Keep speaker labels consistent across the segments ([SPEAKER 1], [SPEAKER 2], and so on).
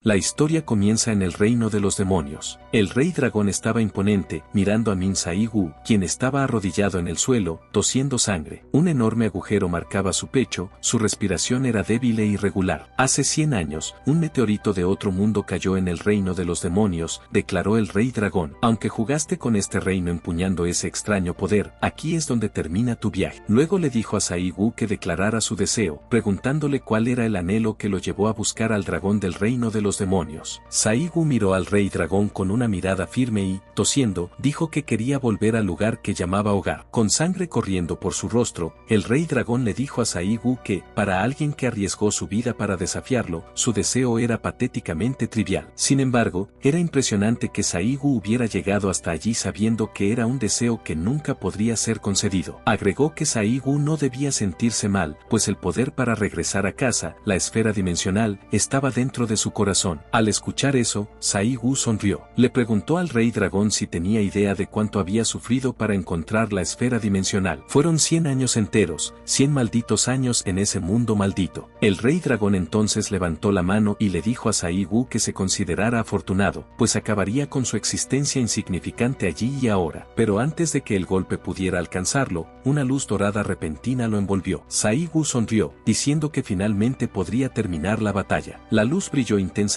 [SPEAKER 1] La historia comienza en el reino de los demonios. El rey dragón estaba imponente, mirando a Min Sai-gu, quien estaba arrodillado en el suelo, tosiendo sangre. Un enorme agujero marcaba su pecho, su respiración era débil e irregular. Hace 100 años, un meteorito de otro mundo cayó en el reino de los demonios, declaró el rey dragón. Aunque jugaste con este reino empuñando ese extraño poder, aquí es donde termina tu viaje. Luego le dijo a Sai-gu que declarara su deseo, preguntándole cuál era el anhelo que lo llevó a buscar al dragón del reino de los demonios. Sai-gu miró al rey dragón con una mirada firme y, tosiendo, dijo que quería volver al lugar que llamaba hogar. Con sangre corriendo por su rostro, el rey dragón le dijo a Sai-gu que, para alguien que arriesgó su vida para desafiarlo, su deseo era patéticamente trivial. Sin embargo, era impresionante que Sai-gu hubiera llegado hasta allí sabiendo que era un deseo que nunca podría ser concedido. Agregó que Sai-gu no debía sentirse mal, pues el poder para regresar a casa, la esfera dimensional, estaba dentro de su corazón. Al escuchar eso, Sai-gu sonrió. Le preguntó al rey dragón si tenía idea de cuánto había sufrido para encontrar la esfera dimensional. Fueron 100 años enteros, 100 malditos años en ese mundo maldito. El rey dragón entonces levantó la mano y le dijo a Sai-gu que se considerara afortunado, pues acabaría con su existencia insignificante allí y ahora. Pero antes de que el golpe pudiera alcanzarlo, una luz dorada repentina lo envolvió. Sai-gu sonrió, diciendo que finalmente podría terminar la batalla. La luz brilló intensamente,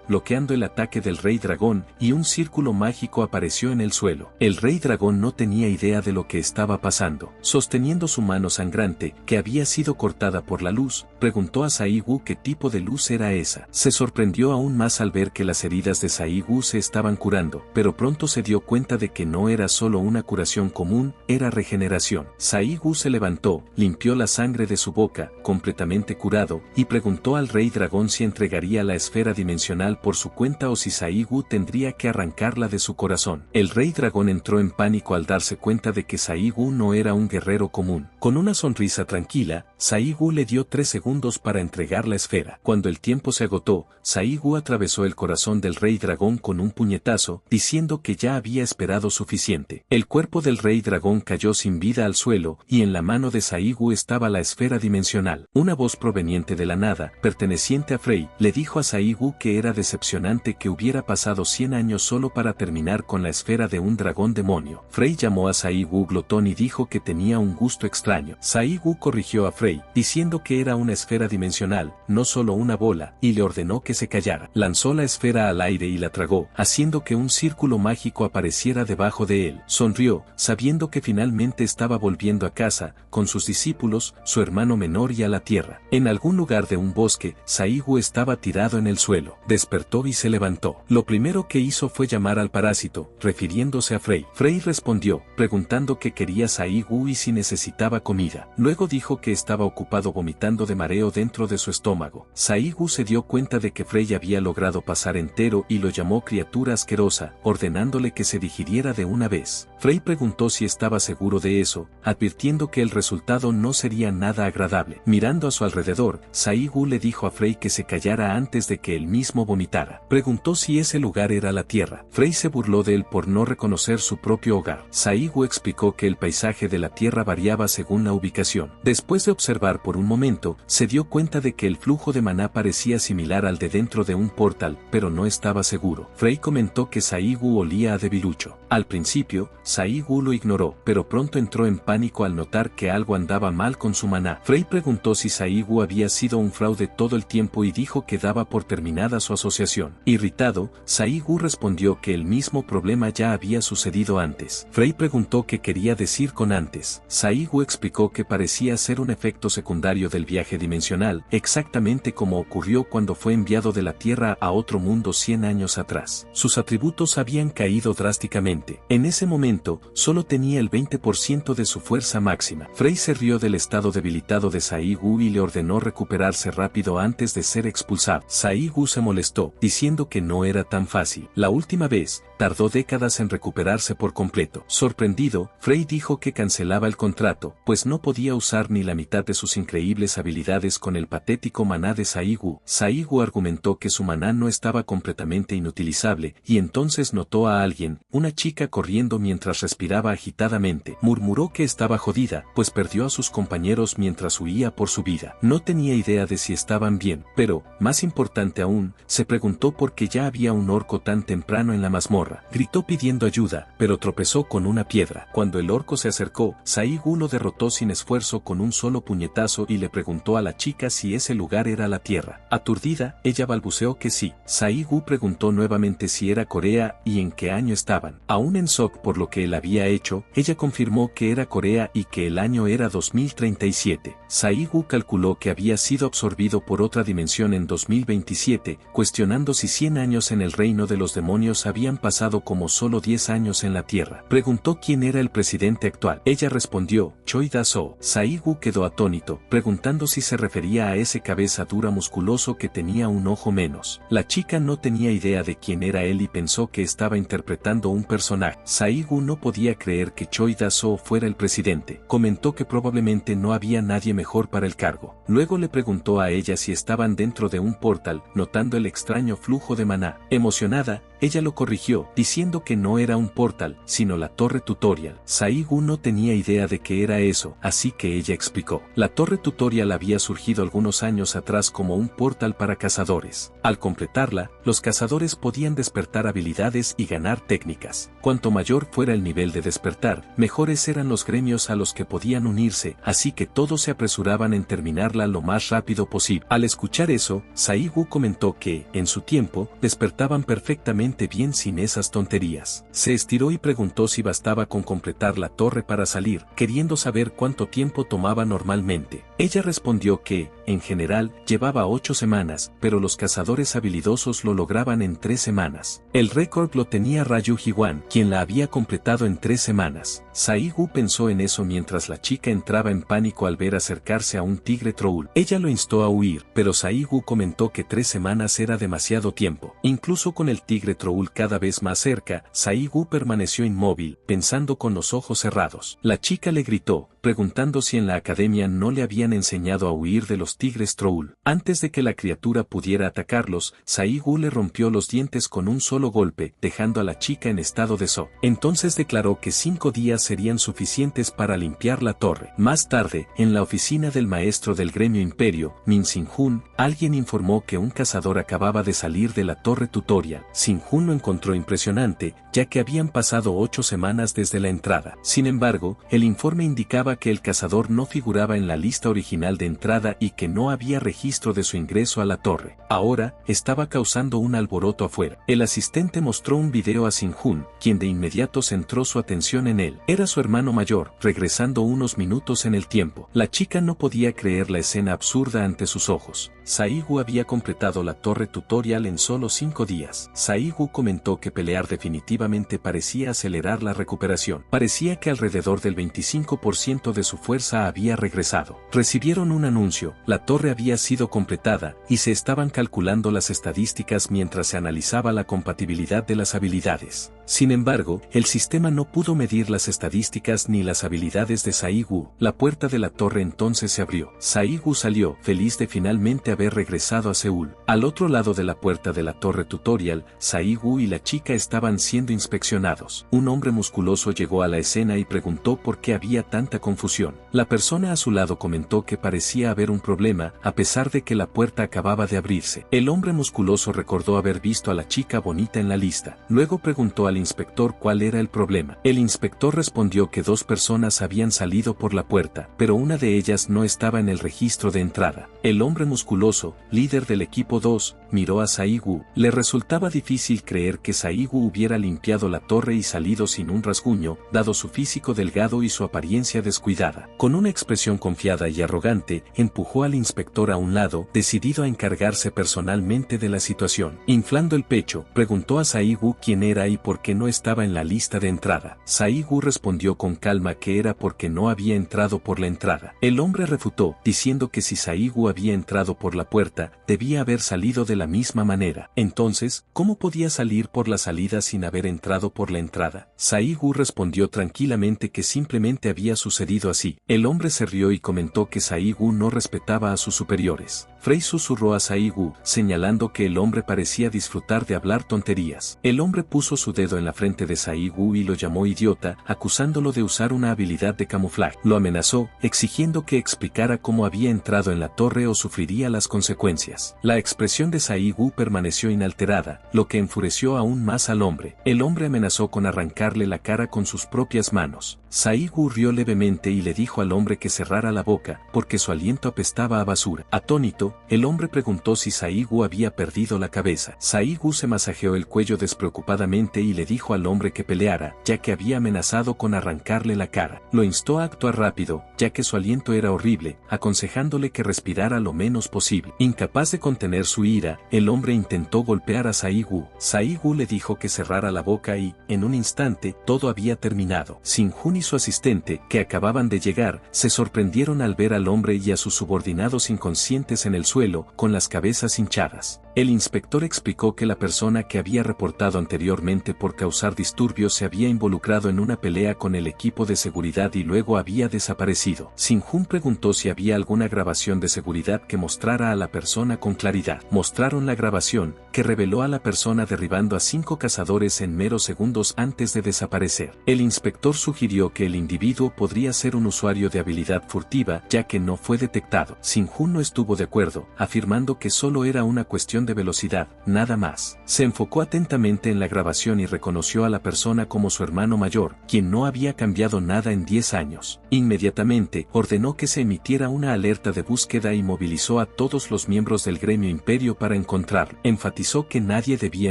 [SPEAKER 1] bloqueando el ataque del rey dragón, y un círculo mágico apareció en el suelo. El rey dragón no tenía idea de lo que estaba pasando. Sosteniendo su mano sangrante, que había sido cortada por la luz, preguntó a Sai-gu qué tipo de luz era esa. Se sorprendió aún más al ver que las heridas de Sai-gu se estaban curando, pero pronto se dio cuenta de que no era solo una curación común, era regeneración. Sai-gu se levantó, limpió la sangre de su boca, completamente curado, y preguntó al rey dragón si entregaría la esfera dimensional por su cuenta o si Sai-gu tendría que arrancarla de su corazón. El rey dragón entró en pánico al darse cuenta de que Sai-gu no era un guerrero común. Con una sonrisa tranquila, Sai-gu le dio 3 segundos para entregar la esfera. Cuando el tiempo se agotó, Sai-gu atravesó el corazón del rey dragón con un puñetazo, diciendo que ya había esperado suficiente. El cuerpo del rey dragón cayó sin vida al suelo, y en la mano de Sai-gu estaba la esfera dimensional. Una voz proveniente de la nada, perteneciente a Frey, le dijo a Sai-gu que era decepcionante que hubiera pasado 100 años solo para terminar con la esfera de un dragón demonio. Frey llamó a Sai-gu glotón y dijo que tenía un gusto extraño. Sai-gu corrigió a Frey, diciendo que era una esfera dimensional, no solo una bola, y le ordenó que se callara. Lanzó la esfera al aire y la tragó, haciendo que un círculo mágico apareciera debajo de él. Sonrió, sabiendo que finalmente estaba volviendo a casa, con sus discípulos, su hermano menor y a la tierra. En algún lugar de un bosque, Sai-gu estaba tirado en el suelo. Despertó y se levantó. Lo primero que hizo fue llamar al parásito, refiriéndose a Frey. Frey respondió, preguntando qué quería Sai-gu y si necesitaba comida. Luego dijo que estaba ocupado vomitando de mareo dentro de su estómago. Sai-gu se dio cuenta de que Frey había logrado pasar entero y lo llamó criatura asquerosa, ordenándole que se digiriera de una vez. Frey preguntó si estaba seguro de eso, advirtiendo que el resultado no sería nada agradable. Mirando a su alrededor, Sai-gu le dijo a Frey que se callara antes de que él mismo vomitara. Preguntó si ese lugar era la tierra. Frey se burló de él por no reconocer su propio hogar. Sai-gu explicó que el paisaje de la tierra variaba según la ubicación. Después de observar por un momento, se dio cuenta de que el flujo de maná parecía similar al de dentro de un portal, pero no estaba seguro. Frey comentó que Sai-gu olía a debilucho. Al principio, Sai-gu lo ignoró, pero pronto entró en pánico al notar que algo andaba mal con su maná. Frey preguntó si Sai-gu había sido un fraude todo el tiempo y dijo que daba por terminada su asociación. Irritado, Sai-gu respondió que el mismo problema ya había sucedido antes. Frey preguntó qué quería decir con antes. Sai-gu explicó que parecía ser un efecto secundario del viaje dimensional, exactamente como ocurrió cuando fue enviado de la Tierra a otro mundo 100 años atrás. Sus atributos habían caído drásticamente. En ese momento, solo tenía el 20% de su fuerza máxima. Frey se rió del estado debilitado de Sai-gu y le ordenó recuperarse rápido antes de ser expulsado. Sai-gu se molestó, diciendo que no era tan fácil. La última vez, tardó décadas en recuperarse por completo. Sorprendido, Frey dijo que cancelaba el contrato, pues no podía usar ni la mitad de sus increíbles habilidades con el patético maná de Saiguu. Saiguu argumentó que su maná no estaba completamente inutilizable, y entonces notó a alguien, una chica corriendo mientras respiraba agitadamente. Murmuró que estaba jodida, pues perdió a sus compañeros mientras huía por su vida. No tenía idea de si estaban bien, pero, más importante aún, se preguntó por qué ya había un orco tan temprano en la mazmorra. Gritó pidiendo ayuda, pero tropezó con una piedra. Cuando el orco se acercó, Saiguu lo derrotó sin esfuerzo con un solo puñetazo y le preguntó a la chica si ese lugar era la tierra. Aturdida, ella balbuceó que sí. Saiguu preguntó nuevamente si era Corea y en qué año estaban. Aún en shock por lo que él había hecho, ella confirmó que era Corea y que el año era 2037. Saiguu calculó que había sido absorbido por otra dimensión en 2027, cuestionando si 100 años en el reino de los demonios habían pasado como solo 10 años en la Tierra. Preguntó quién era el presidente actual. Ella respondió, Choi Da-soo. Saiguu quedó atónito, preguntando si se refería a ese cabeza dura musculoso que tenía un ojo menos. La chica no tenía idea de quién era él y pensó que estaba interpretando un personaje. Saiguu no podía creer que Choi Da-soo fuera el presidente. Comentó que probablemente no había nadie mejor para el cargo. Luego le preguntó a ella si estaban dentro de un portal, notando el extraño flujo de maná. Emocionada, ella lo corrigió, diciendo que no era un portal, sino la torre tutorial. Saiguu no tenía idea de qué era eso, así que ella explicó. La torre tutorial había surgido algunos años atrás como un portal para cazadores. Al completarla, los cazadores podían despertar habilidades y ganar técnicas. Cuanto mayor fuera el nivel de despertar, mejores eran los gremios a los que podían unirse, así que todos se apresuraban en terminarla lo más rápido posible. Al escuchar eso, Saiguu comentó que, en su tiempo, despertaban perfectamente bien sin esas tonterías. Se estiró y preguntó si bastaba con completar la torre para salir, queriendo saber cuánto tiempo tomaba normalmente. Ella respondió que, en general, llevaba 8 semanas, pero los cazadores habilidosos lo lograban en 3 semanas. El récord lo tenía Ryu Hiwan, quien la había completado en 3 semanas. Saiguu pensó en eso mientras la chica entraba en pánico al ver acercarse a un tigre troll. Ella lo instó a huir, pero Saiguu comentó que 3 semanas era demasiado tiempo. Incluso con el tigre troll cada vez más cerca, Saiguu permaneció inmóvil, pensando con los ojos cerrados. La chica le gritó, preguntando si en la academia no le habían enseñado a huir de los tigres troll. Antes de que la criatura pudiera atacarlos, Saiguu le rompió los dientes con un solo golpe, dejando a la chica en estado de shock. Entonces declaró que 5 días serían suficientes para limpiar la torre. Más tarde, en la oficina del maestro del gremio Imperio, Min Sin-hun, alguien informó que un cazador acababa de salir de la torre tutorial. Sin-hun lo encontró impresionante, ya que habían pasado 8 semanas desde la entrada. Sin embargo, el informe indicaba que el cazador no figuraba en la lista original de entrada y que no había registro de su ingreso a la torre. Ahora, estaba causando un alboroto afuera. El asistente mostró un video a Sin-hun, quien de inmediato centró su atención en él. Era su hermano mayor, regresando unos minutos en el tiempo. La chica no podía creer la escena absurda ante sus ojos. Saiguu había completado la torre tutorial en solo 5 días. Saiguu comentó que pelear definitivamente parecía acelerar la recuperación. Parecía que alrededor del 25% de su fuerza había regresado. Recibieron un anuncio, la torre había sido completada, y se estaban calculando las estadísticas mientras se analizaba la compatibilidad de las habilidades. Sin embargo, el sistema no pudo medir las estadísticas ni las habilidades de Saiguu. La puerta de la torre entonces se abrió. Saiguu salió, feliz de finalmente haber regresado a Seúl. Al otro lado de la puerta de la torre tutorial, Saiguu y la chica estaban siendo inspeccionados. Un hombre musculoso llegó a la escena y preguntó por qué había tanta confusión. La persona a su lado comentó que parecía haber un problema, a pesar de que la puerta acababa de abrirse. El hombre musculoso recordó haber visto a la chica bonita en la lista. Luego preguntó al inspector cuál era el problema. El inspector respondió que 2 personas habían salido por la puerta, pero una de ellas no estaba en el registro de entrada. El hombre musculoso, líder del equipo 2, miró a Saiguu. Le resultaba difícil creer que Saiguu hubiera limpiado la torre y salido sin un rasguño, dado su físico delgado y su apariencia descuidada. Con una expresión confiada y arrogante, empujó al inspector a un lado, decidido a encargarse personalmente de la situación. Inflando el pecho, preguntó a Saiguu quién era y por qué no estaba en la lista de entrada. Saigu respondió con calma que era porque no había entrado por la entrada. El hombre refutó, diciendo que si Saigu había entrado por la puerta, debía haber salido de la misma manera. Entonces, ¿cómo podía salir por la salida sin haber entrado por la entrada? Saigu respondió tranquilamente que simplemente había sucedido así. El hombre se rió y comentó que Saigu no respetaba a sus superiores. Frey susurró a Saigu, señalando que el hombre parecía disfrutar de hablar tonterías. El hombre puso su dedo en la frente de Saigu y lo llamó idiota, acusándolo de usar una habilidad de camuflaje. Lo amenazó, exigiendo que explicara cómo había entrado en la torre o sufriría las consecuencias. La expresión de Saigu permaneció inalterada, lo que enfureció aún más al hombre. El hombre amenazó con arrancarle la cara con sus propias manos. Saigu rió levemente y le dijo al hombre que cerrara la boca, porque su aliento apestaba a basura. Atónito, el hombre preguntó si Saigu había perdido la cabeza. Saigu se masajeó el cuello despreocupadamente y le dijo al hombre que peleara, ya que había amenazado con arrancarle la cara. Lo instó a actuar rápido, ya que su aliento era horrible, aconsejándole que respirara lo menos posible. Incapaz de contener su ira, el hombre intentó golpear a Saigu. Saigu le dijo que cerrara la boca y, en un instante, todo había terminado. Sinjun y su asistente, que acababan de llegar, se sorprendieron al ver al hombre y a sus subordinados inconscientes en el suelo, con las cabezas hinchadas. El inspector explicó que la persona que había reportado anteriormente por causar disturbios se había involucrado en una pelea con el equipo de seguridad y luego había desaparecido. Sinjun preguntó si había alguna grabación de seguridad que mostrara a la persona con claridad. Mostraron la grabación, que reveló a la persona derribando a 5 cazadores en meros segundos antes de desaparecer. El inspector sugirió que el individuo podría ser un usuario de habilidad furtiva, ya que no fue detectado. Sinjun no estuvo de acuerdo, afirmando que solo era una cuestión de velocidad, nada más. Se enfocó atentamente en la grabación y reconoció a la persona como su hermano mayor, quien no había cambiado nada en 10 años. Inmediatamente, ordenó que se emitiera una alerta de búsqueda y movilizó a todos los miembros del gremio Imperio para encontrarlo. Enfatizó que nadie debía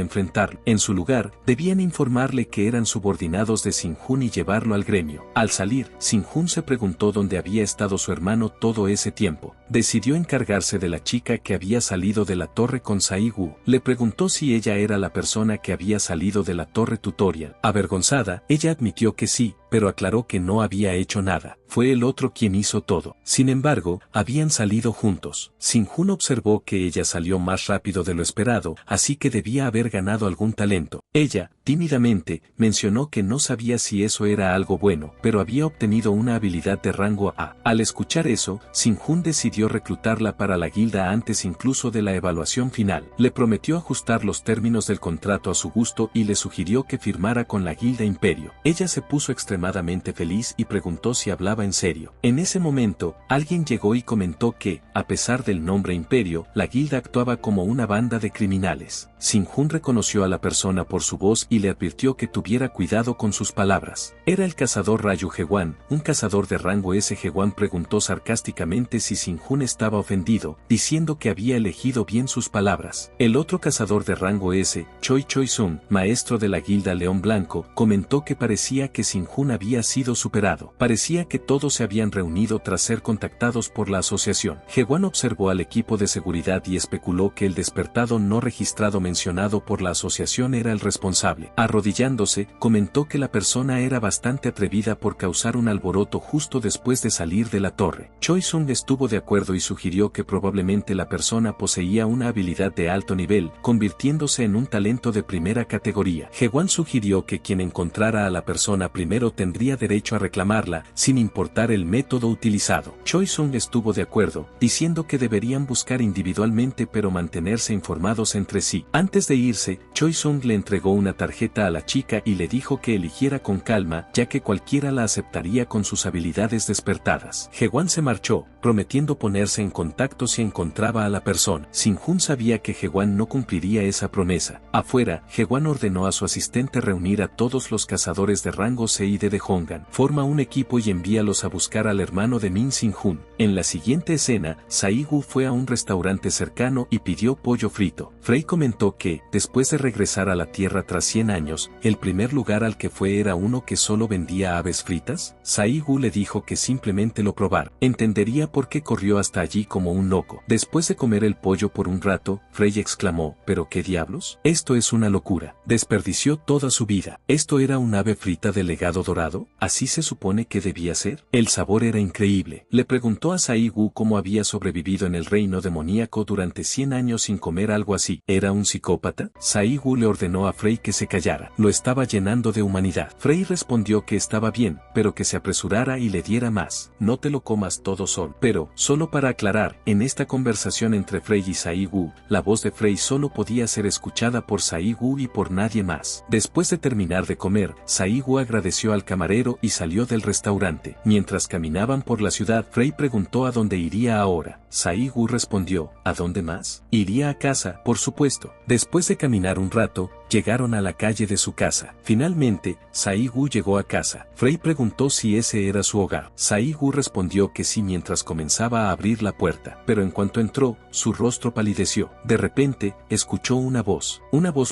[SPEAKER 1] enfrentarlo. En su lugar, debían informarle que eran subordinados de Sinjun y llevarlo al gremio. Al salir, Sinjun se preguntó dónde había estado su hermano todo ese tiempo. Decidió encargarse de la chica que había salido de la torre con Saigu. Le preguntó si ella era la persona que había salido de la torre tutorial. Avergonzada, ella admitió que sí, pero aclaró que no había hecho nada. Fue el otro quien hizo todo. Sin embargo, habían salido juntos. Sinjun observó que ella salió más rápido de lo esperado, así que debía haber ganado algún talento. Ella, tímidamente, mencionó que no sabía si eso era algo bueno, pero había obtenido una habilidad de rango A. Al escuchar eso, Sinjun decidió reclutarla para la guilda antes incluso de la evaluación final. Le prometió ajustar los términos del contrato a su gusto y le sugirió que firmara con la guilda Imperio. Ella se puso extremadamente feliz y preguntó si hablaba en serio. En ese momento, alguien llegó y comentó que, a pesar del nombre Imperio, la guilda actuaba como una banda de criminales. Sinjun reconoció a la persona por su voz y le advirtió que tuviera cuidado con sus palabras. Era el cazador Ryu Hewan, un cazador de rango S. Hewan preguntó sarcásticamente si Sinjun estaba ofendido, diciendo que había elegido bien sus palabras. El otro cazador de rango S, Choi Choi-sung, maestro de la guilda León Blanco, comentó que parecía que Sinjun había sido superado. Parecía que todos se habían reunido tras ser contactados por la asociación. Hewan observó al equipo de seguridad y especuló que el despertado no registrado mencionado por la asociación era el responsable. Arrodillándose, comentó que la persona era bastante atrevida por causar un alboroto justo después de salir de la torre. Choi-sung estuvo de acuerdo y sugirió que probablemente la persona poseía una habilidad de alto nivel, convirtiéndose en un talento de primera categoría. Hewan sugirió que quien encontrara a la persona primero tendría derecho a reclamarla, sin importar el método utilizado. Choi-sung estuvo de acuerdo, diciendo que deberían buscar individualmente pero mantenerse informados entre sí. Antes de irse, Choi-sung le entregó una tarjeta a la chica y le dijo que eligiera con calma, ya que cualquiera la aceptaría con sus habilidades despertadas. Hewan se marchó, prometiendo ponerse en contacto si encontraba a la persona. Sinjun sabía que Hewan no cumpliría esa promesa. Afuera, Hewan ordenó a su asistente reunir a todos los cazadores de rango C y androide de Hongan. Forma un equipo y envíalos a buscar al hermano de Min Sin-hun. En la siguiente escena, Saigu fue a un restaurante cercano y pidió pollo frito. Frey comentó que, después de regresar a la Tierra tras 100 años, el primer lugar al que fue era uno que solo vendía aves fritas. Saigu le dijo que simplemente lo probara. Entendería por qué corrió hasta allí como un loco. Después de comer el pollo por un rato, Frey exclamó, ¿pero qué diablos? Esto es una locura. Desperdició toda su vida. ¿Esto era un ave frita de legado dorado? ¿Así se supone que debía ser? El sabor era increíble. Le preguntó a Saigu cómo había sobrevivido en el reino demoníaco durante 100 años sin comer algo así. ¿Era un psicópata? Saigu le ordenó a Frey que se callara. Lo estaba llenando de humanidad. Frey respondió que estaba bien, pero que se apresurara y le diera más. No te lo comas todo solo. Pero, solo para aclarar, en esta conversación entre Frey y Saigu, la voz de Frey solo podía ser escuchada por Saigu y por nadie más. Después de terminar de comer, Saigu agradeció al camarero y salió del restaurante. Mientras caminaban por la ciudad, Frey preguntó a dónde iría ahora. Saigu respondió, ¿a dónde más? Iría a casa, por supuesto. Después de caminar un rato, llegaron a la calle de su casa. Finalmente, Saigu llegó a casa. Frey preguntó si ese era su hogar. Saigu respondió que sí mientras comenzaba a abrir la puerta, pero en cuanto entró, su rostro palideció. De repente, escuchó una voz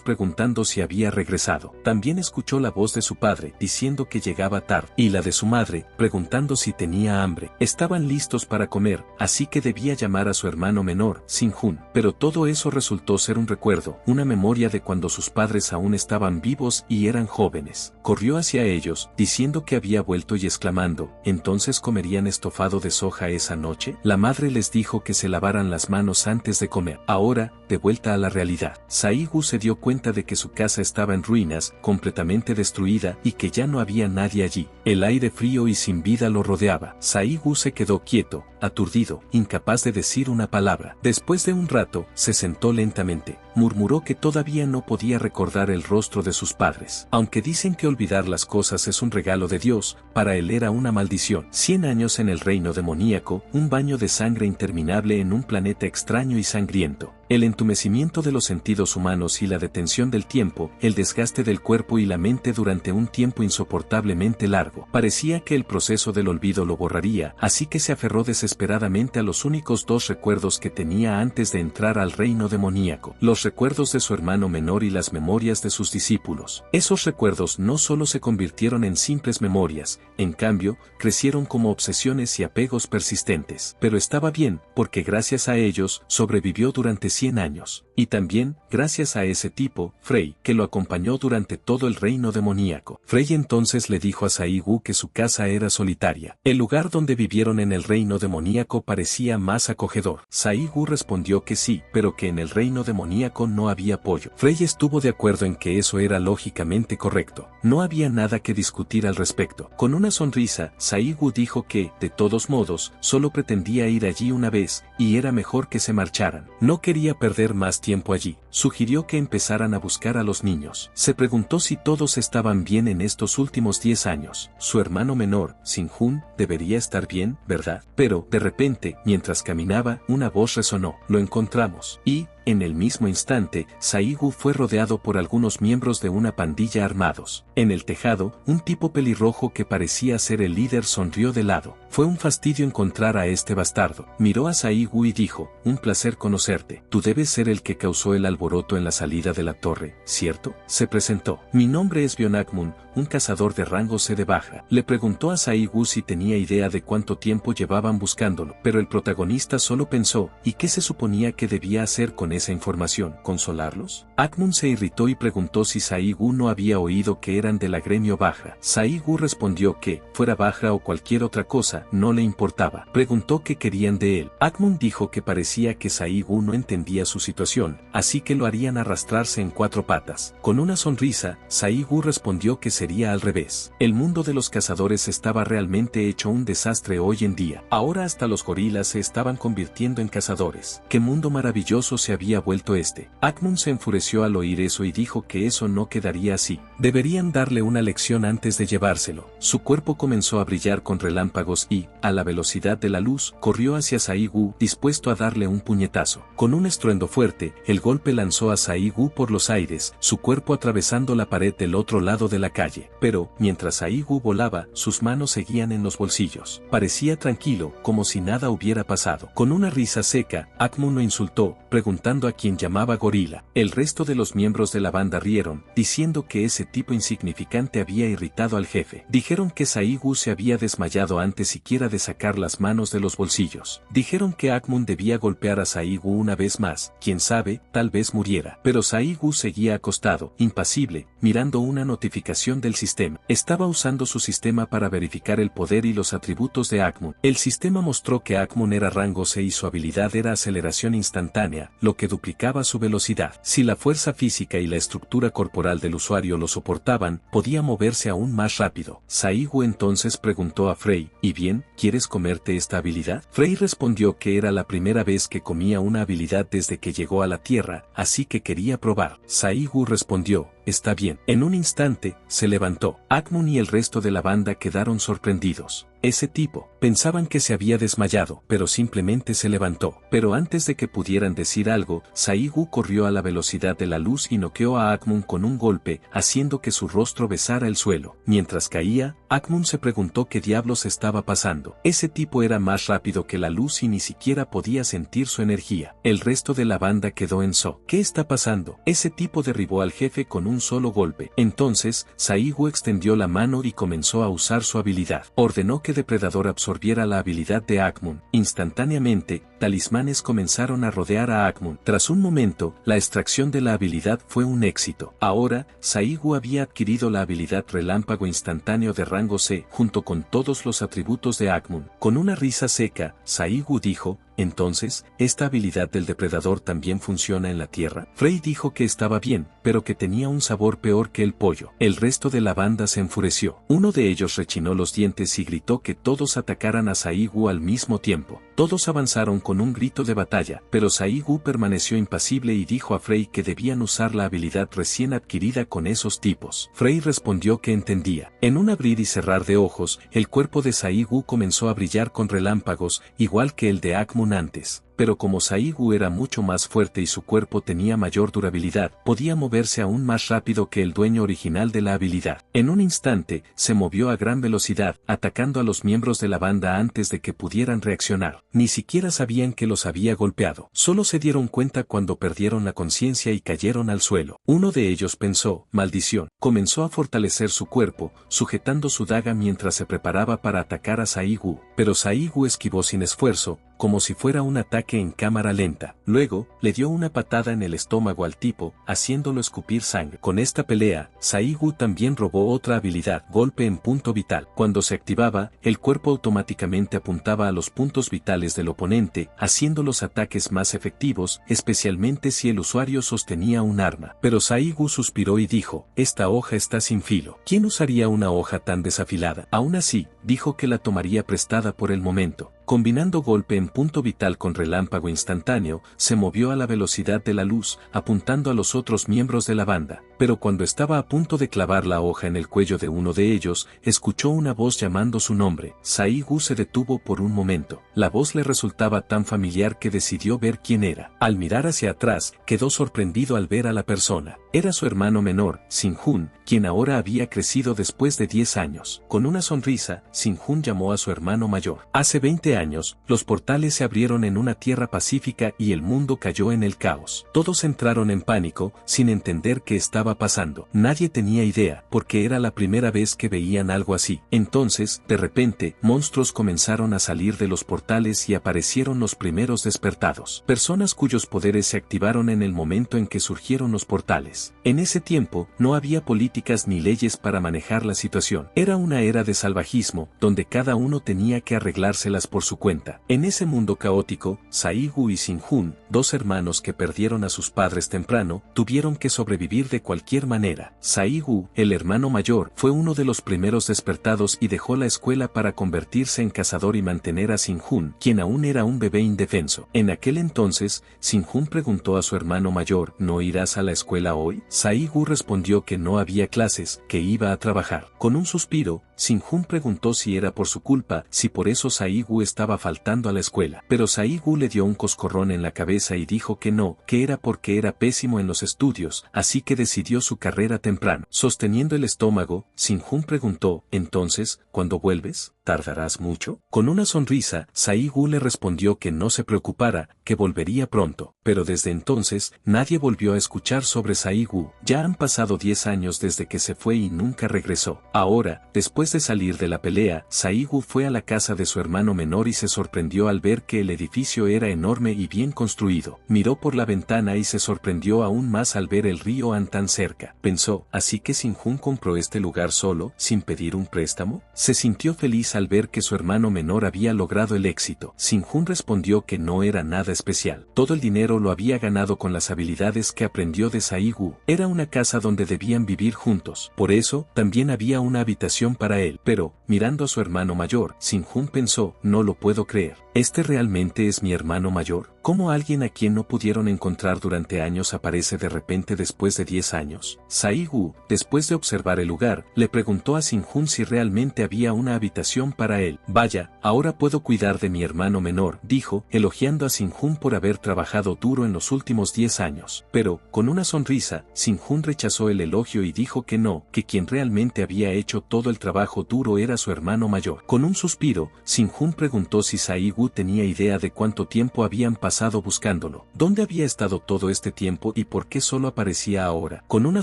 [SPEAKER 1] preguntando si había regresado. También escuchó la voz de su padre, diciendo que llegaba tarde, y la de su madre, preguntando si tenía hambre. Estaban listos para comer, así que debía llamar a su hermano menor, Sin-hun. Pero todo eso resultó ser un recuerdo, una memoria de cuando sus padres aún estaban vivos y eran jóvenes. Corrió hacia ellos, diciendo que había vuelto y exclamando, ¿entonces comerían estofado de soja esa noche? La madre les dijo que se lavaran las manos antes de comer. Ahora, de vuelta a la realidad, Saigu se dio cuenta de que su casa estaba en ruinas, completamente destruida y que ya no había nadie allí. El aire frío y sin vida lo rodeaba. Saigu se quedó quieto, aturdido, incapaz de decir una palabra. Después de un rato, se sentó lentamente. Murmuró que todavía no podía recordar el rostro de sus padres. Aunque dicen que olvidar las cosas es un regalo de Dios, para él era una maldición. 100 años en el reino demoníaco, un baño de sangre interminable en un planeta extraño y sangriento. El entumecimiento de los sentidos humanos y la detención del tiempo, el desgaste del cuerpo y la mente durante un tiempo insoportablemente largo. Parecía que el proceso del olvido lo borraría, así que se aferró desesperadamente a los únicos 2 recuerdos que tenía antes de entrar al reino demoníaco: los recuerdos de su hermano menor y las memorias de sus discípulos. Esos recuerdos no solo se convirtieron en simples memorias, en cambio, crecieron como obsesiones y apegos persistentes. Pero estaba bien, porque gracias a ellos, sobrevivió durante 100 años. Y también, gracias a ese tipo, Frey, que lo acompañó durante todo el reino demoníaco. Frey entonces le dijo a Saigu que su casa era solitaria. El lugar donde vivieron en el reino demoníaco parecía más acogedor. Saigu respondió que sí, pero que en el reino demoníaco no había pollo. Frey estuvo de acuerdo en que eso era lógicamente correcto. No había nada que discutir al respecto. Con una sonrisa, Saigu dijo que, de todos modos, solo pretendía ir allí una vez, y era mejor que se marcharan. No quería perder más tiempo allí. Sugirió que empezaran a buscar a los niños. Se preguntó si todos estaban bien en estos últimos 10 años. Su hermano menor, Sin-hun, debería estar bien, ¿verdad? Pero, de repente, mientras caminaba, una voz resonó. Lo encontramos. Y, en el mismo instante, Saigu fue rodeado por algunos miembros de una pandilla armados. En el tejado, un tipo pelirrojo que parecía ser el líder sonrió de lado. Fue un fastidio encontrar a este bastardo. Miró a Saigu y dijo, un placer conocerte. Tú debes ser el que causó el alboroto en la salida de la torre, ¿cierto? Se presentó. Mi nombre es Bionakmun, un cazador de rango C de baja. Le preguntó a Saigu si tenía idea de cuánto tiempo llevaban buscándolo, pero el protagonista solo pensó, ¿y qué se suponía que debía hacer con esa información? ¿Consolarlos? Akmun se irritó y preguntó si Saigu no había oído que eran de la gremio baja. Saigu respondió que, fuera baja o cualquier otra cosa, no le importaba. Preguntó qué querían de él. Akmun dijo que parecía que Saigu no entendía su situación, así que lo harían arrastrarse en 4 patas. Con una sonrisa, Saigu respondió que sería al revés. El mundo de los cazadores estaba realmente hecho un desastre hoy en día. Ahora hasta los gorilas se estaban convirtiendo en cazadores. ¡Qué mundo maravilloso se había vuelto este. Akmun se enfureció al oír eso y dijo que eso no quedaría así. Deberían darle una lección antes de llevárselo. Su cuerpo comenzó a brillar con relámpagos y, a la velocidad de la luz, corrió hacia Sai-Gu dispuesto a darle un puñetazo. Con un estruendo fuerte, el golpe lanzó a Sai-Gu por los aires, su cuerpo atravesando la pared del otro lado de la calle. Pero, mientras Sai-Gu volaba, sus manos seguían en los bolsillos. Parecía tranquilo, como si nada hubiera pasado. Con una risa seca, Akmun lo insultó, preguntando a quién llamaba gorila. El resto de los miembros de la banda rieron, diciendo que ese tipo insignificante había irritado al jefe. Dijeron que Sai-Gu se había desmayado antes siquiera de sacar las manos de los bolsillos. Dijeron que Akmun debía golpear a Sai-Gu una vez más, quién sabe, tal vez muriera. Pero Sai-Gu seguía acostado, impasible, mirando una notificación del sistema. Estaba usando su sistema para verificar el poder y los atributos de Akmun. El sistema mostró que Akmun era rango C y su habilidad era aceleración instantánea, lo que duplicaba su velocidad. Si la fuerza física y la estructura corporal del usuario lo soportaban, podía moverse aún más rápido. Sai-Gu entonces preguntó a Frey, ¿y bien, quieres comerte esta habilidad? Frey respondió que era la primera vez que comía una habilidad desde que llegó a la Tierra, así que quería probar. Sai-Gu respondió, está bien. En un instante, se levantó. Akmun y el resto de la banda quedaron sorprendidos. Ese tipo, pensaban que se había desmayado, pero simplemente se levantó. Pero antes de que pudieran decir algo, Sai-Gu corrió a la velocidad de la luz y noqueó a Akmun con un golpe, haciendo que su rostro besara el suelo. Mientras caía, Akmun se preguntó qué diablos estaba pasando. Ese tipo era más rápido que la luz y ni siquiera podía sentir su energía. El resto de la banda quedó en shock. ¿Qué está pasando? Ese tipo derribó al jefe con un solo golpe. Entonces, Sai-Gu extendió la mano y comenzó a usar su habilidad. Ordenó que Depredador absorbiera la habilidad de Akmun. Instantáneamente, talismanes comenzaron a rodear a Akmun. Tras un momento, la extracción de la habilidad fue un éxito. Ahora, Sai-Gu había adquirido la habilidad relámpago instantáneo de rango C, junto con todos los atributos de Akmun. Con una risa seca, Sai-Gu dijo, entonces, ¿esta habilidad del depredador también funciona en la Tierra? Frey dijo que estaba bien, pero que tenía un sabor peor que el pollo. El resto de la banda se enfureció. Uno de ellos rechinó los dientes y gritó que todos atacaran a Sai-Gu al mismo tiempo. Todos avanzaron con un grito de batalla, pero Sai-Gu permaneció impasible y dijo a Frey que debían usar la habilidad recién adquirida con esos tipos. Frey respondió que entendía. En un abrir y cerrar de ojos, el cuerpo de Sai-Gu comenzó a brillar con relámpagos, igual que el de Akmun antes. Pero como Sai-Gu era mucho más fuerte y su cuerpo tenía mayor durabilidad, podía moverse aún más rápido que el dueño original de la habilidad. En un instante, se movió a gran velocidad, atacando a los miembros de la banda antes de que pudieran reaccionar. Ni siquiera sabían que los había golpeado. Solo se dieron cuenta cuando perdieron la conciencia y cayeron al suelo. Uno de ellos pensó, maldición. Comenzó a fortalecer su cuerpo, sujetando su daga mientras se preparaba para atacar a Sai-Gu. Pero Sai-Gu esquivó sin esfuerzo, como si fuera un ataque en cámara lenta. Luego, le dio una patada en el estómago al tipo, haciéndolo escupir sangre. Con esta pelea, Sai-Gu también robó otra habilidad, golpe en punto vital. Cuando se activaba, el cuerpo automáticamente apuntaba a los puntos vitales del oponente, haciendo los ataques más efectivos, especialmente si el usuario sostenía un arma. Pero Sai-Gu suspiró y dijo, esta hoja está sin filo. ¿Quién usaría una hoja tan desafilada? Aún así, dijo que la tomaría prestada por el momento. Combinando golpe en punto vital con relámpago instantáneo, se movió a la velocidad de la luz, apuntando a los otros miembros de la banda. Pero cuando estaba a punto de clavar la hoja en el cuello de uno de ellos, escuchó una voz llamando su nombre. Sai-Gu se detuvo por un momento. La voz le resultaba tan familiar que decidió ver quién era. Al mirar hacia atrás, quedó sorprendido al ver a la persona. Era su hermano menor, Sin-Hun, quien ahora había crecido después de 10 años. Con una sonrisa, Sin-Hun llamó a su hermano mayor. Hace 20 años, los portales se abrieron en una tierra pacífica y el mundo cayó en el caos. Todos entraron en pánico, sin entender qué estaba pasando. Nadie tenía idea, porque era la primera vez que veían algo así. Entonces, de repente, monstruos comenzaron a salir de los portales y aparecieron los primeros despertados. Personas cuyos poderes se activaron en el momento en que surgieron los portales. En ese tiempo, no había políticas ni leyes para manejar la situación. Era una era de salvajismo, donde cada uno tenía que arreglárselas por su cuenta. En ese mundo caótico, Sae-gu y Sin-hun, dos hermanos que perdieron a sus padres temprano, tuvieron que sobrevivir de cualquier manera. Sae-gu, el hermano mayor, fue uno de los primeros despertados y dejó la escuela para convertirse en cazador y mantener a Sin-hun, quien aún era un bebé indefenso. En aquel entonces, Sin-hun preguntó a su hermano mayor, ¿no irás a la escuela hoy? Sae-gu respondió que no había clases, que iba a trabajar. Con un suspiro, Sin-hun preguntó si era por su culpa, si por eso Sae-gu estaba faltando a la escuela. Pero Sae-gu le dio un coscorrón en la cabeza y dijo que no, que era porque era pésimo en los estudios, así que decidió su carrera temprano. Sosteniendo el estómago, Sin-hun preguntó, entonces, ¿cuándo vuelves? ¿Tardarás mucho? Con una sonrisa, Sae-gu le respondió que no se preocupara, que volvería pronto. Pero desde entonces, nadie volvió a escuchar sobre Sae-gu. Ya han pasado 10 años desde que se fue y nunca regresó. Ahora, después de salir de la pelea, Sae-gu fue a la casa de su hermano menor y se sorprendió al ver que el edificio era enorme y bien construido. Miró por la ventana y se sorprendió aún más al ver el río An tan cerca. Pensó, ¿así que Sin-hun compró este lugar solo, sin pedir un préstamo? Se sintió feliz al ver que su hermano menor había logrado el éxito. Sin-hun respondió que no era nada especial. Todo el dinero lo había ganado con las habilidades que aprendió de Sae-gu. Era una casa donde debían vivir juntos. Por eso, también había una habitación para él. Pero, mirando a su hermano mayor, Sin-hun pensó, no lo puedo creer. ¿Este realmente es mi hermano mayor? ¿Cómo alguien a quien no pudieron encontrar durante años aparece de repente después de 10 años? Sae-gu, después de observar el lugar, le preguntó a Sin-hun si realmente había una habitación para él. Vaya, ahora puedo cuidar de mi hermano menor, dijo, elogiando a Sin-hun por haber trabajado duro en los últimos 10 años. Pero, con una sonrisa, Sin-hun rechazó el elogio y dijo que no, que quien realmente había hecho todo el trabajo duro era su hermano mayor. Con un suspiro, Sin-hun preguntó si Sae-gu tenía idea de cuánto tiempo habían pasado buscándolo. ¿Dónde había estado todo este tiempo y por qué solo aparecía ahora? Con una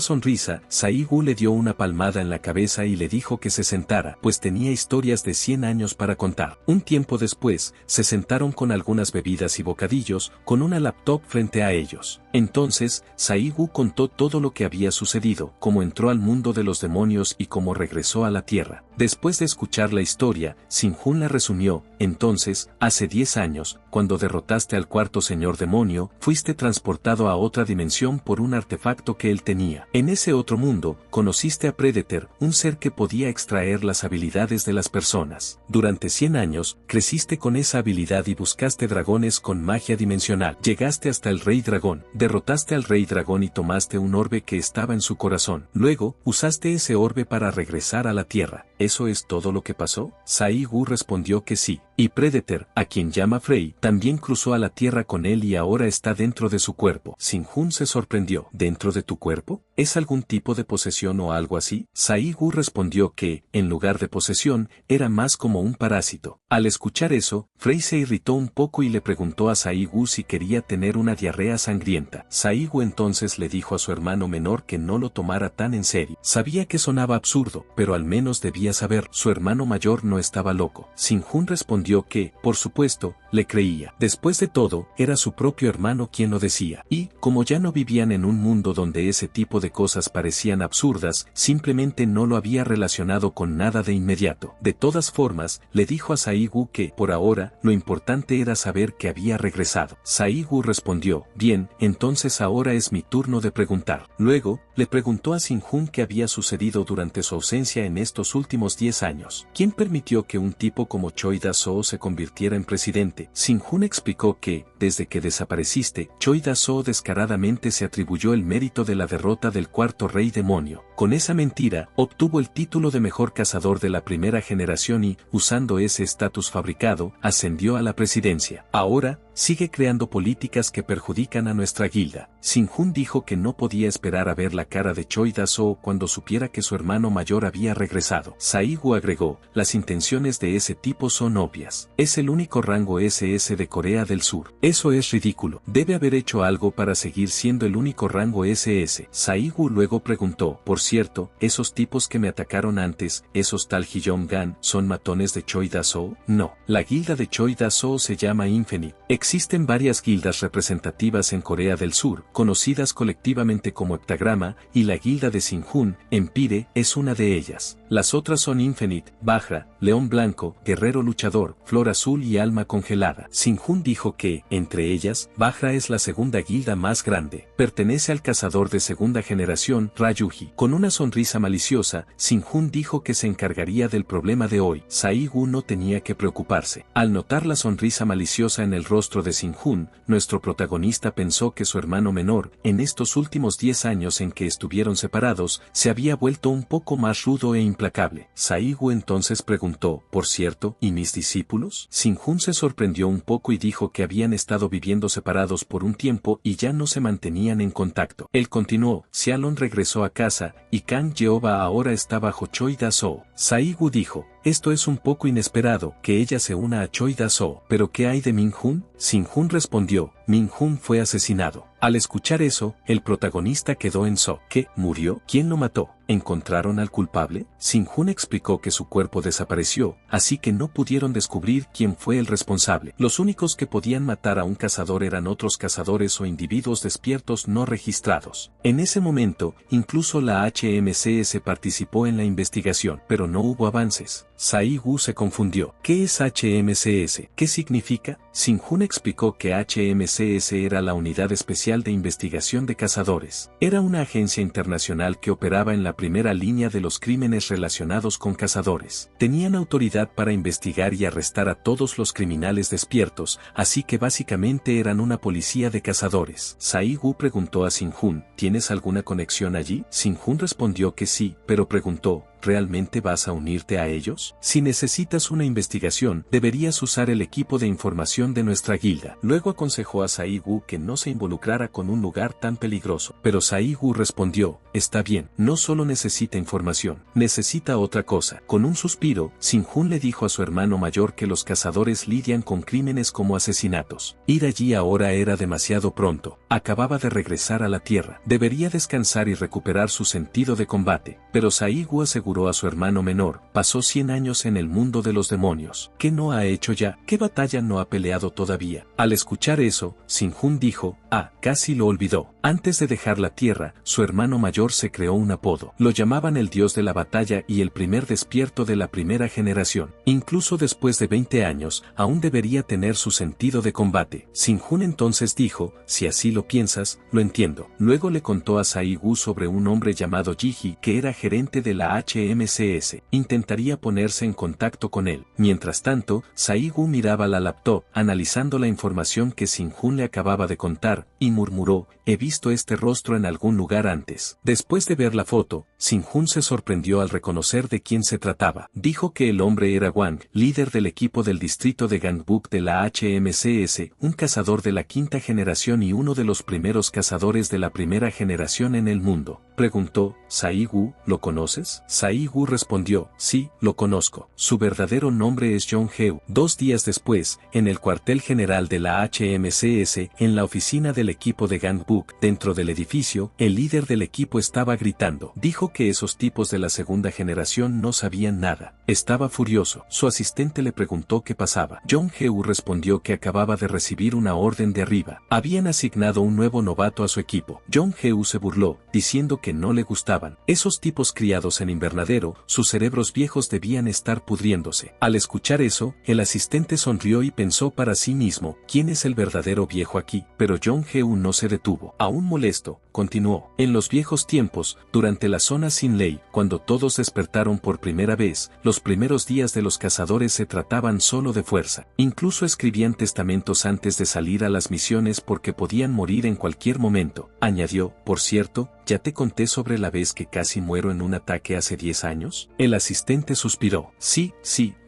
[SPEAKER 1] sonrisa, Sae-gu le dio una palmada en la cabeza y le dijo que se sentara, pues tenía historias de 100 años para contar. Un tiempo después, se sentaron con algunas bebidas y bocadillos, con una laptop frente a ellos. Entonces, Sae-gu contó todo lo que había sucedido, cómo entró al mundo de los demonios y cómo regresó a la Tierra. Después de escuchar la historia, Sin-hun la resumió, entonces, hace 10 años, cuando derrotaste al cuarto señor demonio, fuiste transportado a otra dimensión por un artefacto que él tenía. En ese otro mundo, conociste a Predator, un ser que podía extraer las habilidades de las personas. Durante 100 años, creciste con esa habilidad y buscaste dragones con magia dimensional. Llegaste hasta el Rey Dragón, derrotaste al Rey Dragón y tomaste un orbe que estaba en su corazón. Luego, usaste ese orbe para regresar a la Tierra. ¿Eso es todo lo que pasó? Sae-gu respondió que sí. Y Predator, a quien llama Frey, también cruzó a la Tierra con él y ahora está dentro de su cuerpo. Sin-hun se sorprendió. ¿Dentro de tu cuerpo? ¿Es algún tipo de posesión o algo así? Sae-gu respondió que, en lugar de posesión, era más como un parásito. Al escuchar eso, Frey se irritó un poco y le preguntó a Sae-gu si quería tener una diarrea sangrienta. Sae-gu entonces le dijo a su hermano menor que no lo tomara tan en serio. Sabía que sonaba absurdo, pero al menos debía saber, su hermano mayor no estaba loco. Sin-hun respondió que, por supuesto, le creía. Después de todo, era su propio hermano quien lo decía. Y, como ya no vivían en un mundo donde ese tipo de cosas parecían absurdas, simplemente no lo había relacionado con nada de inmediato. De todas formas, le dijo a Sae-gu que, por ahora, lo importante era saber que había regresado. Sae-gu respondió, bien, entonces ahora es mi turno de preguntar. Luego, le preguntó a Sin-hun qué había sucedido durante su ausencia en estos últimos 10 años. ¿Quién permitió que un tipo como Choi Da-soo se convirtiera en presidente? Sin-hun explicó que, desde que desapareciste, Choi Da-soo descaradamente se atribuyó el mérito de la derrota del cuarto rey demonio. Con esa mentira, obtuvo el título de mejor cazador de la primera generación y, usando ese estatus fabricado, ascendió a la presidencia. Ahora, sigue creando políticas que perjudican a nuestra guilda. Sin-hun dijo que no podía esperar a ver la cara de Choi Da-soo cuando supiera que su hermano mayor había regresado. Sae-gu agregó, las intenciones de ese tipo son obvias. Es el único rango SS de Corea del Sur. Eso es ridículo. Debe haber hecho algo para seguir siendo el único rango SS. Sae-gu luego preguntó, por cierto, ¿esos tipos que me atacaron antes, esos tal Hyeong-gan, son matones de Choi Da-soo? No. La guilda de Choi Da-soo se llama Infinite. Existen varias guildas representativas en Corea del Sur, conocidas colectivamente como Heptagrama, y la guilda de Sin-hun, Empire, es una de ellas. Las otras son Infinite, Bajra, León Blanco, Guerrero Luchador, Flor Azul y Alma Congelada. Sinjun dijo que, entre ellas, Bajra es la segunda guilda más grande. Pertenece al cazador de segunda generación, Rayuji. Con una sonrisa maliciosa, Sinjun dijo que se encargaría del problema de hoy. Saigu no tenía que preocuparse. Al notar la sonrisa maliciosa en el rostro de Sinjun, nuestro protagonista pensó que su hermano menor, en estos últimos 10 años en que estuvieron separados, se había vuelto un poco más rudo e implacable. Saigu entonces preguntó, por cierto, ¿y mis discípulos? Sinjun se sorprendió un poco y dijo que habían estado viviendo separados por un tiempo y ya no se mantenían en contacto. Él continuó, Xialon regresó a casa, y Kang Yeoba ahora está bajo Choi Da-soo. Saigu dijo, esto es un poco inesperado, que ella se una a Choi Da-soo. ¿Pero qué hay de Min-hun? Sinjun respondió, Min-hun fue asesinado. Al escuchar eso, el protagonista quedó en shock. ¿Qué? ¿Murió? ¿Quién lo mató? ¿Encontraron al culpable? Sinjun explicó que su cuerpo desapareció, así que no pudieron descubrir quién fue el responsable. Los únicos que podían matar a un cazador eran otros cazadores o individuos despiertos no registrados. En ese momento, incluso la HMCS participó en la investigación, pero no hubo avances. Saigu se confundió. ¿Qué es HMCS? ¿Qué significa? Sinjun explicó que HMCS era la Unidad Especial de Investigación de Cazadores. Era una agencia internacional que operaba en la primera línea de los crímenes relacionados con cazadores. Tenían autoridad para investigar y arrestar a todos los criminales despiertos, así que básicamente eran una policía de cazadores. Saigu preguntó a Sinjun, ¿tienes alguna conexión allí? Sinjun respondió que sí, pero preguntó, ¿realmente vas a unirte a ellos? Si necesitas una investigación, deberías usar el equipo de información de nuestra guilda. Luego aconsejó a Saigu que no se involucrara con un lugar tan peligroso. Pero Saigu respondió, está bien, no solo necesita información, necesita otra cosa. Con un suspiro, Sinjun le dijo a su hermano mayor que los cazadores lidian con crímenes como asesinatos. Ir allí ahora era demasiado pronto. Acababa de regresar a la Tierra. Debería descansar y recuperar su sentido de combate. Pero Saigu aseguró a su hermano menor, pasó 100 años en el mundo de los demonios. ¿Qué no ha hecho ya? ¿Qué batalla no ha peleado todavía? Al escuchar eso, Sinjun dijo, casi lo olvidó. Antes de dejar la Tierra, su hermano mayor se creó un apodo. Lo llamaban el dios de la batalla y el primer despierto de la primera generación. Incluso después de 20 años, aún debería tener su sentido de combate. Sinjun entonces dijo, si así lo piensas, lo entiendo. Luego le contó a Saigu sobre un hombre llamado Jiji que era gerente de la HMCS. Intentaría ponerse en contacto con él. Mientras tanto, Saigu miraba la laptop, analizando la información que Sinjun le acababa de contar, y murmuró, he visto este rostro en algún lugar antes. Después de ver la foto, Sinjun se sorprendió al reconocer de quién se trataba. Dijo que el hombre era Wang, líder del equipo del distrito de Gangbuk de la HMCS, un cazador de la quinta generación y uno de los primeros cazadores de la primera generación en el mundo. Preguntó, Saigu, ¿lo conoces? Saigu respondió, sí, lo conozco. Su verdadero nombre es Jong Heu. 2 días después, en el cuartel general de la HMCS, en la oficina del equipo de Gangbuk, dentro del edificio, el líder del equipo estaba gritando. Dijo que esos tipos de la segunda generación no sabían nada. Estaba furioso. Su asistente le preguntó qué pasaba. Jong Heu respondió que acababa de recibir una orden de arriba. Habían asignado un nuevo novato a su equipo. Jong Heu se burló, diciendo que no le gustaban. Esos tipos criados en invernadero, sus cerebros viejos debían estar pudriéndose. Al escuchar eso, el asistente sonrió y pensó para sí mismo, ¿quién es el verdadero viejo aquí? Pero Jong Heu no se detuvo. Aún molesto, continuó. En los viejos tiempos, durante la zona sin ley, cuando todos despertaron por primera vez, los primeros días de los cazadores se trataban solo de fuerza. Incluso escribían testamentos antes de salir a las misiones porque podían morir en cualquier momento. Añadió, por cierto, ¿ya te conté sobre la vez que casi muero en un ataque hace 10 años? El asistente suspiró. Sí,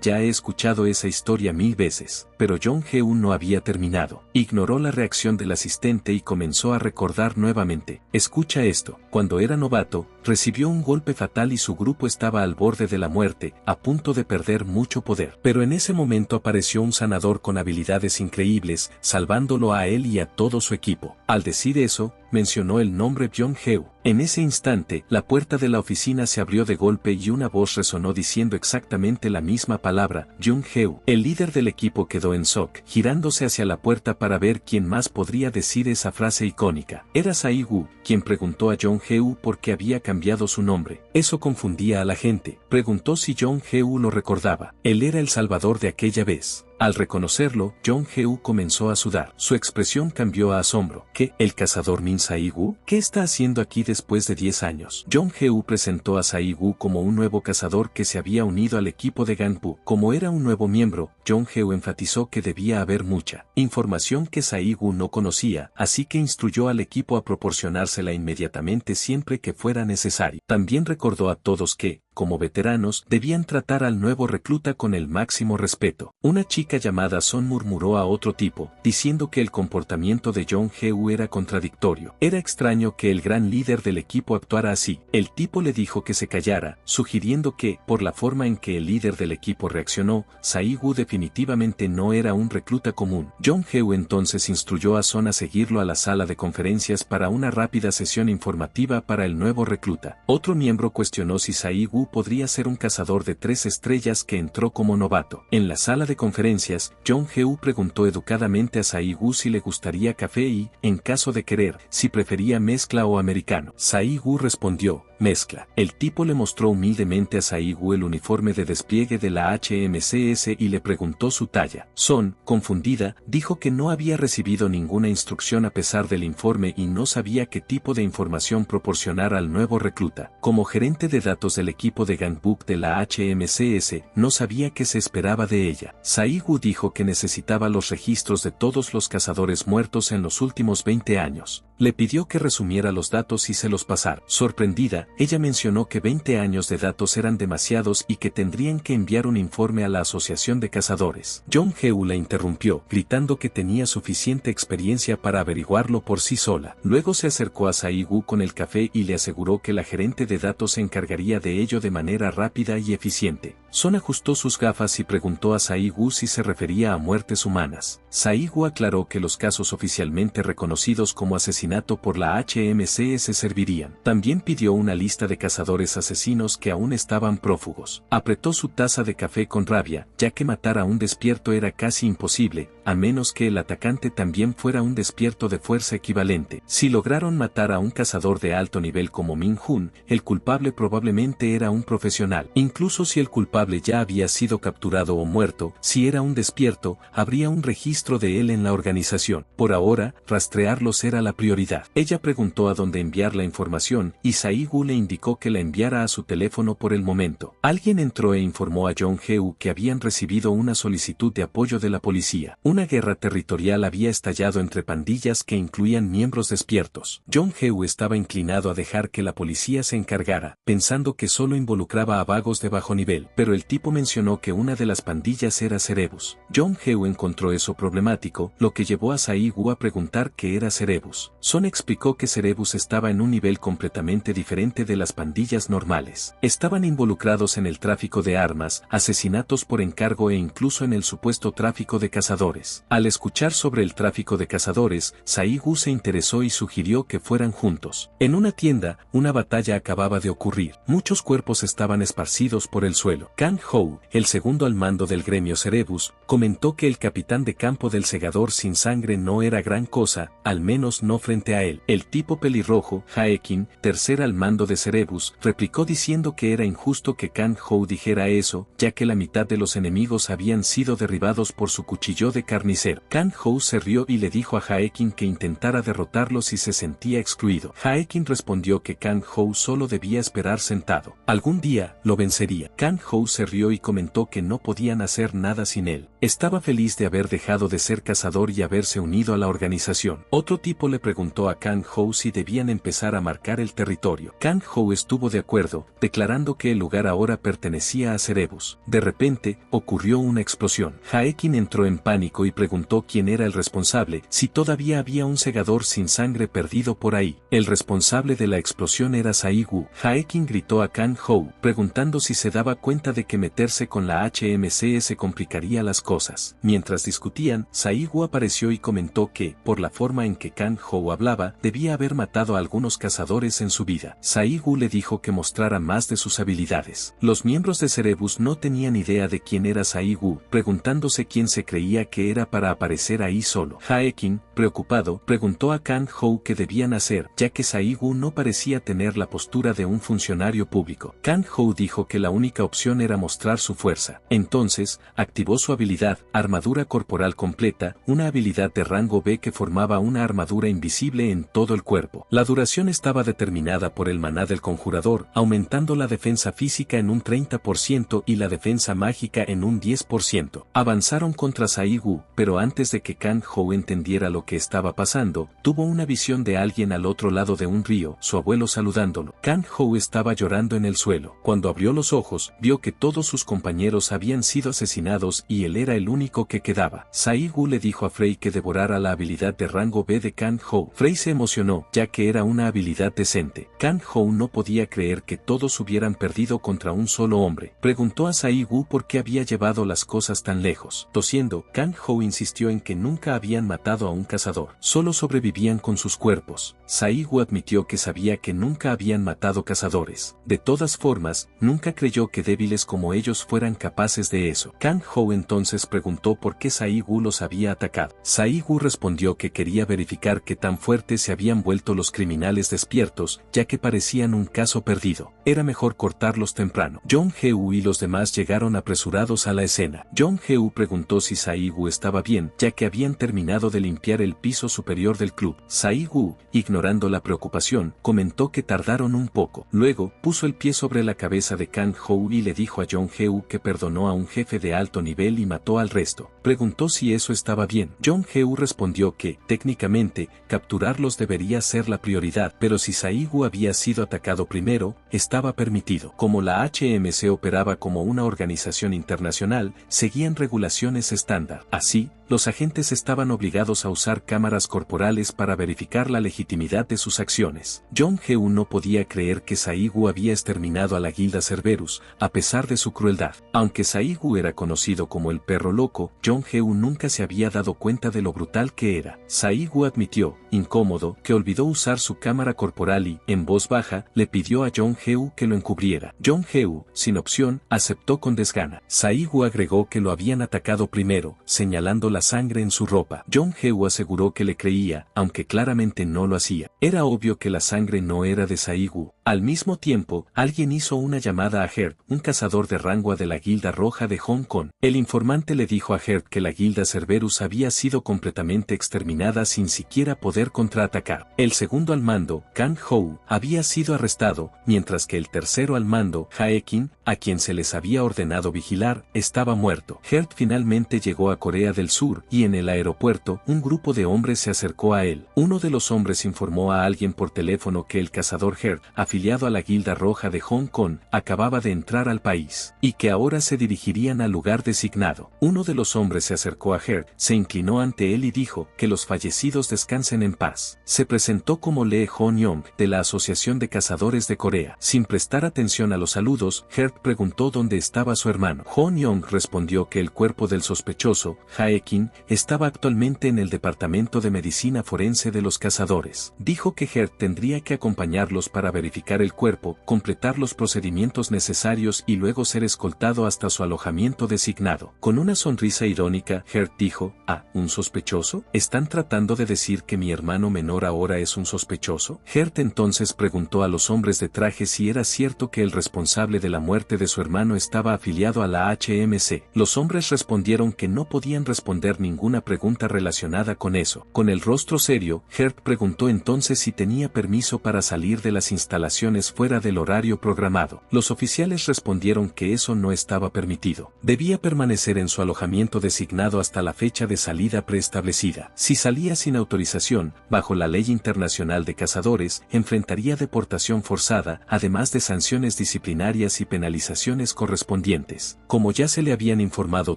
[SPEAKER 1] ya he escuchado esa historia 1000 veces. Pero Jong Heu no había terminado. Ignoró la reacción del asistente y comenzó a recordar nuevamente. Escucha esto. Cuando era novato, recibió un golpe fatal y su grupo estaba al borde de la muerte, a punto de perder mucho poder. Pero en ese momento apareció un sanador con habilidades increíbles, salvándolo a él y a todo su equipo. Al decir eso, mencionó el nombre Jong-heu. En ese instante, la puerta de la oficina se abrió de golpe y una voz resonó diciendo exactamente la misma palabra, Jong-heu. El líder del equipo quedó en shock, girándose hacia la puerta para ver quién más podría decir esa frase icónica. Era Sai-woo, quien preguntó a Jong-heu por qué había cambiado su nombre. Eso confundía a la gente. Preguntó si Jong-heu lo recordaba. Él era el salvador de aquella vez. Al reconocerlo, Jong-heu comenzó a sudar. Su expresión cambió a asombro. ¿Qué? ¿El cazador Min Sai-woo? ¿Qué está haciendo aquí después de 10 años? Jong-heu presentó a Sai-woo como un nuevo cazador que se había unido al equipo de Ganpu. Como era un nuevo miembro, Jong-heu enfatizó que debía haber mucha información que Sai-woo no conocía, así que instruyó al equipo a proporcionársela inmediatamente siempre que fuera necesario. También recordó a todos que, como veteranos, debían tratar al nuevo recluta con el máximo respeto. Una chica llamada Son murmuró a otro tipo, diciendo que el comportamiento de Jong-heu era contradictorio. Era extraño que el gran líder del equipo actuara así. El tipo le dijo que se callara, sugiriendo que, por la forma en que el líder del equipo reaccionó, Sai-woo definitivamente no era un recluta común. Jong-heu entonces instruyó a Son a seguirlo a la sala de conferencias para una rápida sesión informativa para el nuevo recluta. Otro miembro cuestionó si Sai-woo podría ser un cazador de 3 estrellas que entró como novato. En la sala de conferencias, Jong-heu preguntó educadamente a Sai-woo si le gustaría café y, en caso de querer, si prefería mezcla o americano. Sai-woo respondió, mezcla. El tipo le mostró humildemente a Sai-woo el uniforme de despliegue de la HMCS y le preguntó su talla. Son, confundida, dijo que no había recibido ninguna instrucción a pesar del informe y no sabía qué tipo de información proporcionar al nuevo recluta. Como gerente de datos del equipo de Gangbuk de la HMCS, no sabía qué se esperaba de ella. Sai-woo dijo que necesitaba los registros de todos los cazadores muertos en los últimos 20 años. Le pidió que resumiera los datos y se los pasara. Sorprendida, ella mencionó que 20 años de datos eran demasiados y que tendrían que enviar un informe a la Asociación de Cazadores. Jong-heu la interrumpió, gritando que tenía suficiente experiencia para averiguarlo por sí sola. Luego se acercó a Sai-woo con el café y le aseguró que la gerente de datos se encargaría de ello de manera rápida y eficiente. Son ajustó sus gafas y preguntó a Sai-woo si se refería a muertes humanas. Sai-woo aclaró que los casos oficialmente reconocidos como asesinato por la HMCS servirían. También pidió una lista de cazadores asesinos que aún estaban prófugos. Apretó su taza de café con rabia, ya que matar a un despierto era casi imposible, a menos que el atacante también fuera un despierto de fuerza equivalente. Si lograron matar a un cazador de alto nivel como Min-hun, el culpable probablemente era un profesional. Incluso si el culpable ya había sido capturado o muerto, si era un despierto, habría un registro de él en la organización. Por ahora, rastrearlos era la prioridad. Ella preguntó a dónde enviar la información y Sai-woo le indicó que la enviara a su teléfono por el momento. Alguien entró e informó a Jong-heu que habían recibido una solicitud de apoyo de la policía. Una guerra territorial había estallado entre pandillas que incluían miembros despiertos. Jong-heu estaba inclinado a dejar que la policía se encargara, pensando que solo involucraba a vagos de bajo nivel, pero el tipo mencionó que una de las pandillas era Cerebus. Jong-heu encontró eso problemático, lo que llevó a Sai-woo a preguntar qué era Cerebus. Son explicó que Cerebus estaba en un nivel completamente diferente de las pandillas normales. Estaban involucrados en el tráfico de armas, asesinatos por encargo e incluso en el supuesto tráfico de cazadores. Al escuchar sobre el tráfico de cazadores, Sai-woo se interesó y sugirió que fueran juntos. En una tienda, una batalla acababa de ocurrir. Muchos cuerpos estaban esparcidos por el suelo. Kang-ho, el segundo al mando del gremio Cerebus, comentó que el capitán de campo del segador sin sangre no era gran cosa, al menos no frente a él. El tipo pelirrojo, Haekin, tercer al mando de Cerebus, replicó diciendo que era injusto que Kang-ho dijera eso, ya que la mitad de los enemigos habían sido derribados por su cuchillo de carnicero. Kang-ho se rió y le dijo a Haekin que intentara derrotarlo si se sentía excluido. Haekin respondió que Kang-ho solo debía esperar sentado. Algún día, lo vencería. Kang-ho se rió y comentó que no podían hacer nada sin él. Estaba feliz de haber dejado de ser cazador y haberse unido a la organización. Otro tipo le preguntó a Kang-ho si debían empezar a marcar el territorio. Kang-ho estuvo de acuerdo, declarando que el lugar ahora pertenecía a Cerebus. De repente, ocurrió una explosión. Haekin entró en pánico y preguntó quién era el responsable, si todavía había un segador sin sangre perdido por ahí. El responsable de la explosión era Sai-woo. Haekin gritó a Kang-ho, preguntando si se daba cuenta de que meterse con la HMCS complicaría las cosas. cosas. Mientras discutían, Saigu apareció y comentó que, por la forma en que Kang Ho hablaba, debía haber matado a algunos cazadores en su vida. Saigu le dijo que mostrara más de sus habilidades. Los miembros de Cerebus no tenían idea de quién era Saigu, preguntándose quién se creía que era para aparecer ahí solo. Haekin, preocupado, preguntó a Kang Ho qué debían hacer, ya que Saigu no parecía tener la postura de un funcionario público. Kang Ho dijo que la única opción era mostrar su fuerza. Entonces, activó su habilidad, armadura corporal completa, una habilidad de rango B que formaba una armadura invisible en todo el cuerpo. La duración estaba determinada por el maná del conjurador, aumentando la defensa física en un 30% y la defensa mágica en un 10%. Avanzaron contra Saigu, pero antes de que Kang Ho entendiera lo que estaba pasando, tuvo una visión de alguien al otro lado de un río, su abuelo saludándolo. Kang Ho estaba llorando en el suelo. Cuando abrió los ojos, vio que todos sus compañeros habían sido asesinados y él era el único que quedaba. Saigu le dijo a Frey que devorara la habilidad de rango B de Kang Ho. Frey se emocionó, ya que era una habilidad decente. Kang Ho no podía creer que todos hubieran perdido contra un solo hombre. Preguntó a Saigu por qué había llevado las cosas tan lejos. Tosiendo, Kang Ho insistió en que nunca habían matado a un cazador, solo sobrevivían con sus cuerpos. Saigu admitió que sabía que nunca habían matado cazadores. De todas formas, nunca creyó que débiles como ellos fueran capaces de eso. Kang Ho entonces preguntó por qué Saigu los había atacado. Saigu respondió que quería verificar qué tan fuertes se habían vuelto los criminales despiertos, ya que parecían un caso perdido. Era mejor cortarlos temprano. Jong Heu y los demás llegaron apresurados a la escena. Jong Heu preguntó si Saigu estaba bien, ya que habían terminado de limpiar el piso superior del club. Saigu, ignorando la preocupación, comentó que tardaron un poco. Luego, puso el pie sobre la cabeza de Kang Ho y le dijo a Jong Heu que perdonó a un jefe de alto nivel y mató al resto. Preguntó si eso estaba bien. Jong Heu respondió que, técnicamente, capturarlos debería ser la prioridad, pero si Saigu había sido atacado primero, estaba permitido. Como la HMC operaba como una organización internacional, seguían regulaciones estándar. Así, los agentes estaban obligados a usar cámaras corporales para verificar la legitimidad de sus acciones. Jong Heu no podía creer que Saigu había exterminado a la Guilda Cerberus, a pesar de su crueldad. Aunque Saigu era conocido como el perro loco, Jong Heu nunca se había dado cuenta de lo brutal que era. Saigu admitió, incómodo, que olvidó usar su cámara corporal y, en voz baja, le pidió a Jong Heu que lo encubriera. Jong Heu, sin opción, aceptó con desgana. Saigu agregó que lo habían atacado primero, señalando la sangre en su ropa. Jong Heu aseguró que le creía, aunque claramente no lo hacía. Era obvio que la sangre no era de Saigu. Al mismo tiempo, alguien hizo una llamada a Heard, un cazador de rango de la Guilda Roja de Hong Kong. El informante le dijo a Heard que la Guilda Cerberus había sido completamente exterminada sin siquiera poder contraatacar. El segundo al mando, Kang Ho, había sido arrestado, mientras que el tercero al mando, Haekin, a quien se les había ordenado vigilar, estaba muerto. Heard finalmente llegó a Corea del Sur, y en el aeropuerto, un grupo de hombres se acercó a él. Uno de los hombres informó a alguien por teléfono que el cazador Heard, afiliado a la Guilda Roja de Hong Kong, acababa de entrar al país, y que ahora se dirigirían al lugar designado. Uno de los hombres se acercó a Heard, se inclinó ante él y dijo, que los fallecidos descansen en paz. Se presentó como Lee Hon-yong, de la Asociación de Cazadores de Corea. Sin prestar atención a los saludos, Heard preguntó dónde estaba su hermano. Hon-yong respondió que el cuerpo del sospechoso, Haekin, estaba actualmente en el Departamento de Medicina Forense de los Cazadores. Dijo que Heard tendría que acompañarlos para verificar el cuerpo, completar los procedimientos necesarios y luego ser escoltado hasta su alojamiento designado. Con una sonrisa irónica, Heard dijo, ¿un sospechoso? ¿Están tratando de decir que mi hermano menor ahora es un sospechoso? Heard entonces preguntó a los hombres de traje si era cierto que el responsable de la muerte de su hermano estaba afiliado a la HMC. Los hombres respondieron que no podían responder ninguna pregunta relacionada con eso. Con el rostro serio, Heard preguntó entonces si tenía permiso para salir de las instalaciones fuera del horario programado. Los oficiales respondieron que eso no estaba permitido. Debía permanecer en su alojamiento designado hasta la fecha de salida preestablecida. Si salía sin autorización, bajo la ley internacional de cazadores, enfrentaría deportación forzada, además de sanciones disciplinarias y penalizaciones correspondientes. Como ya se le habían informado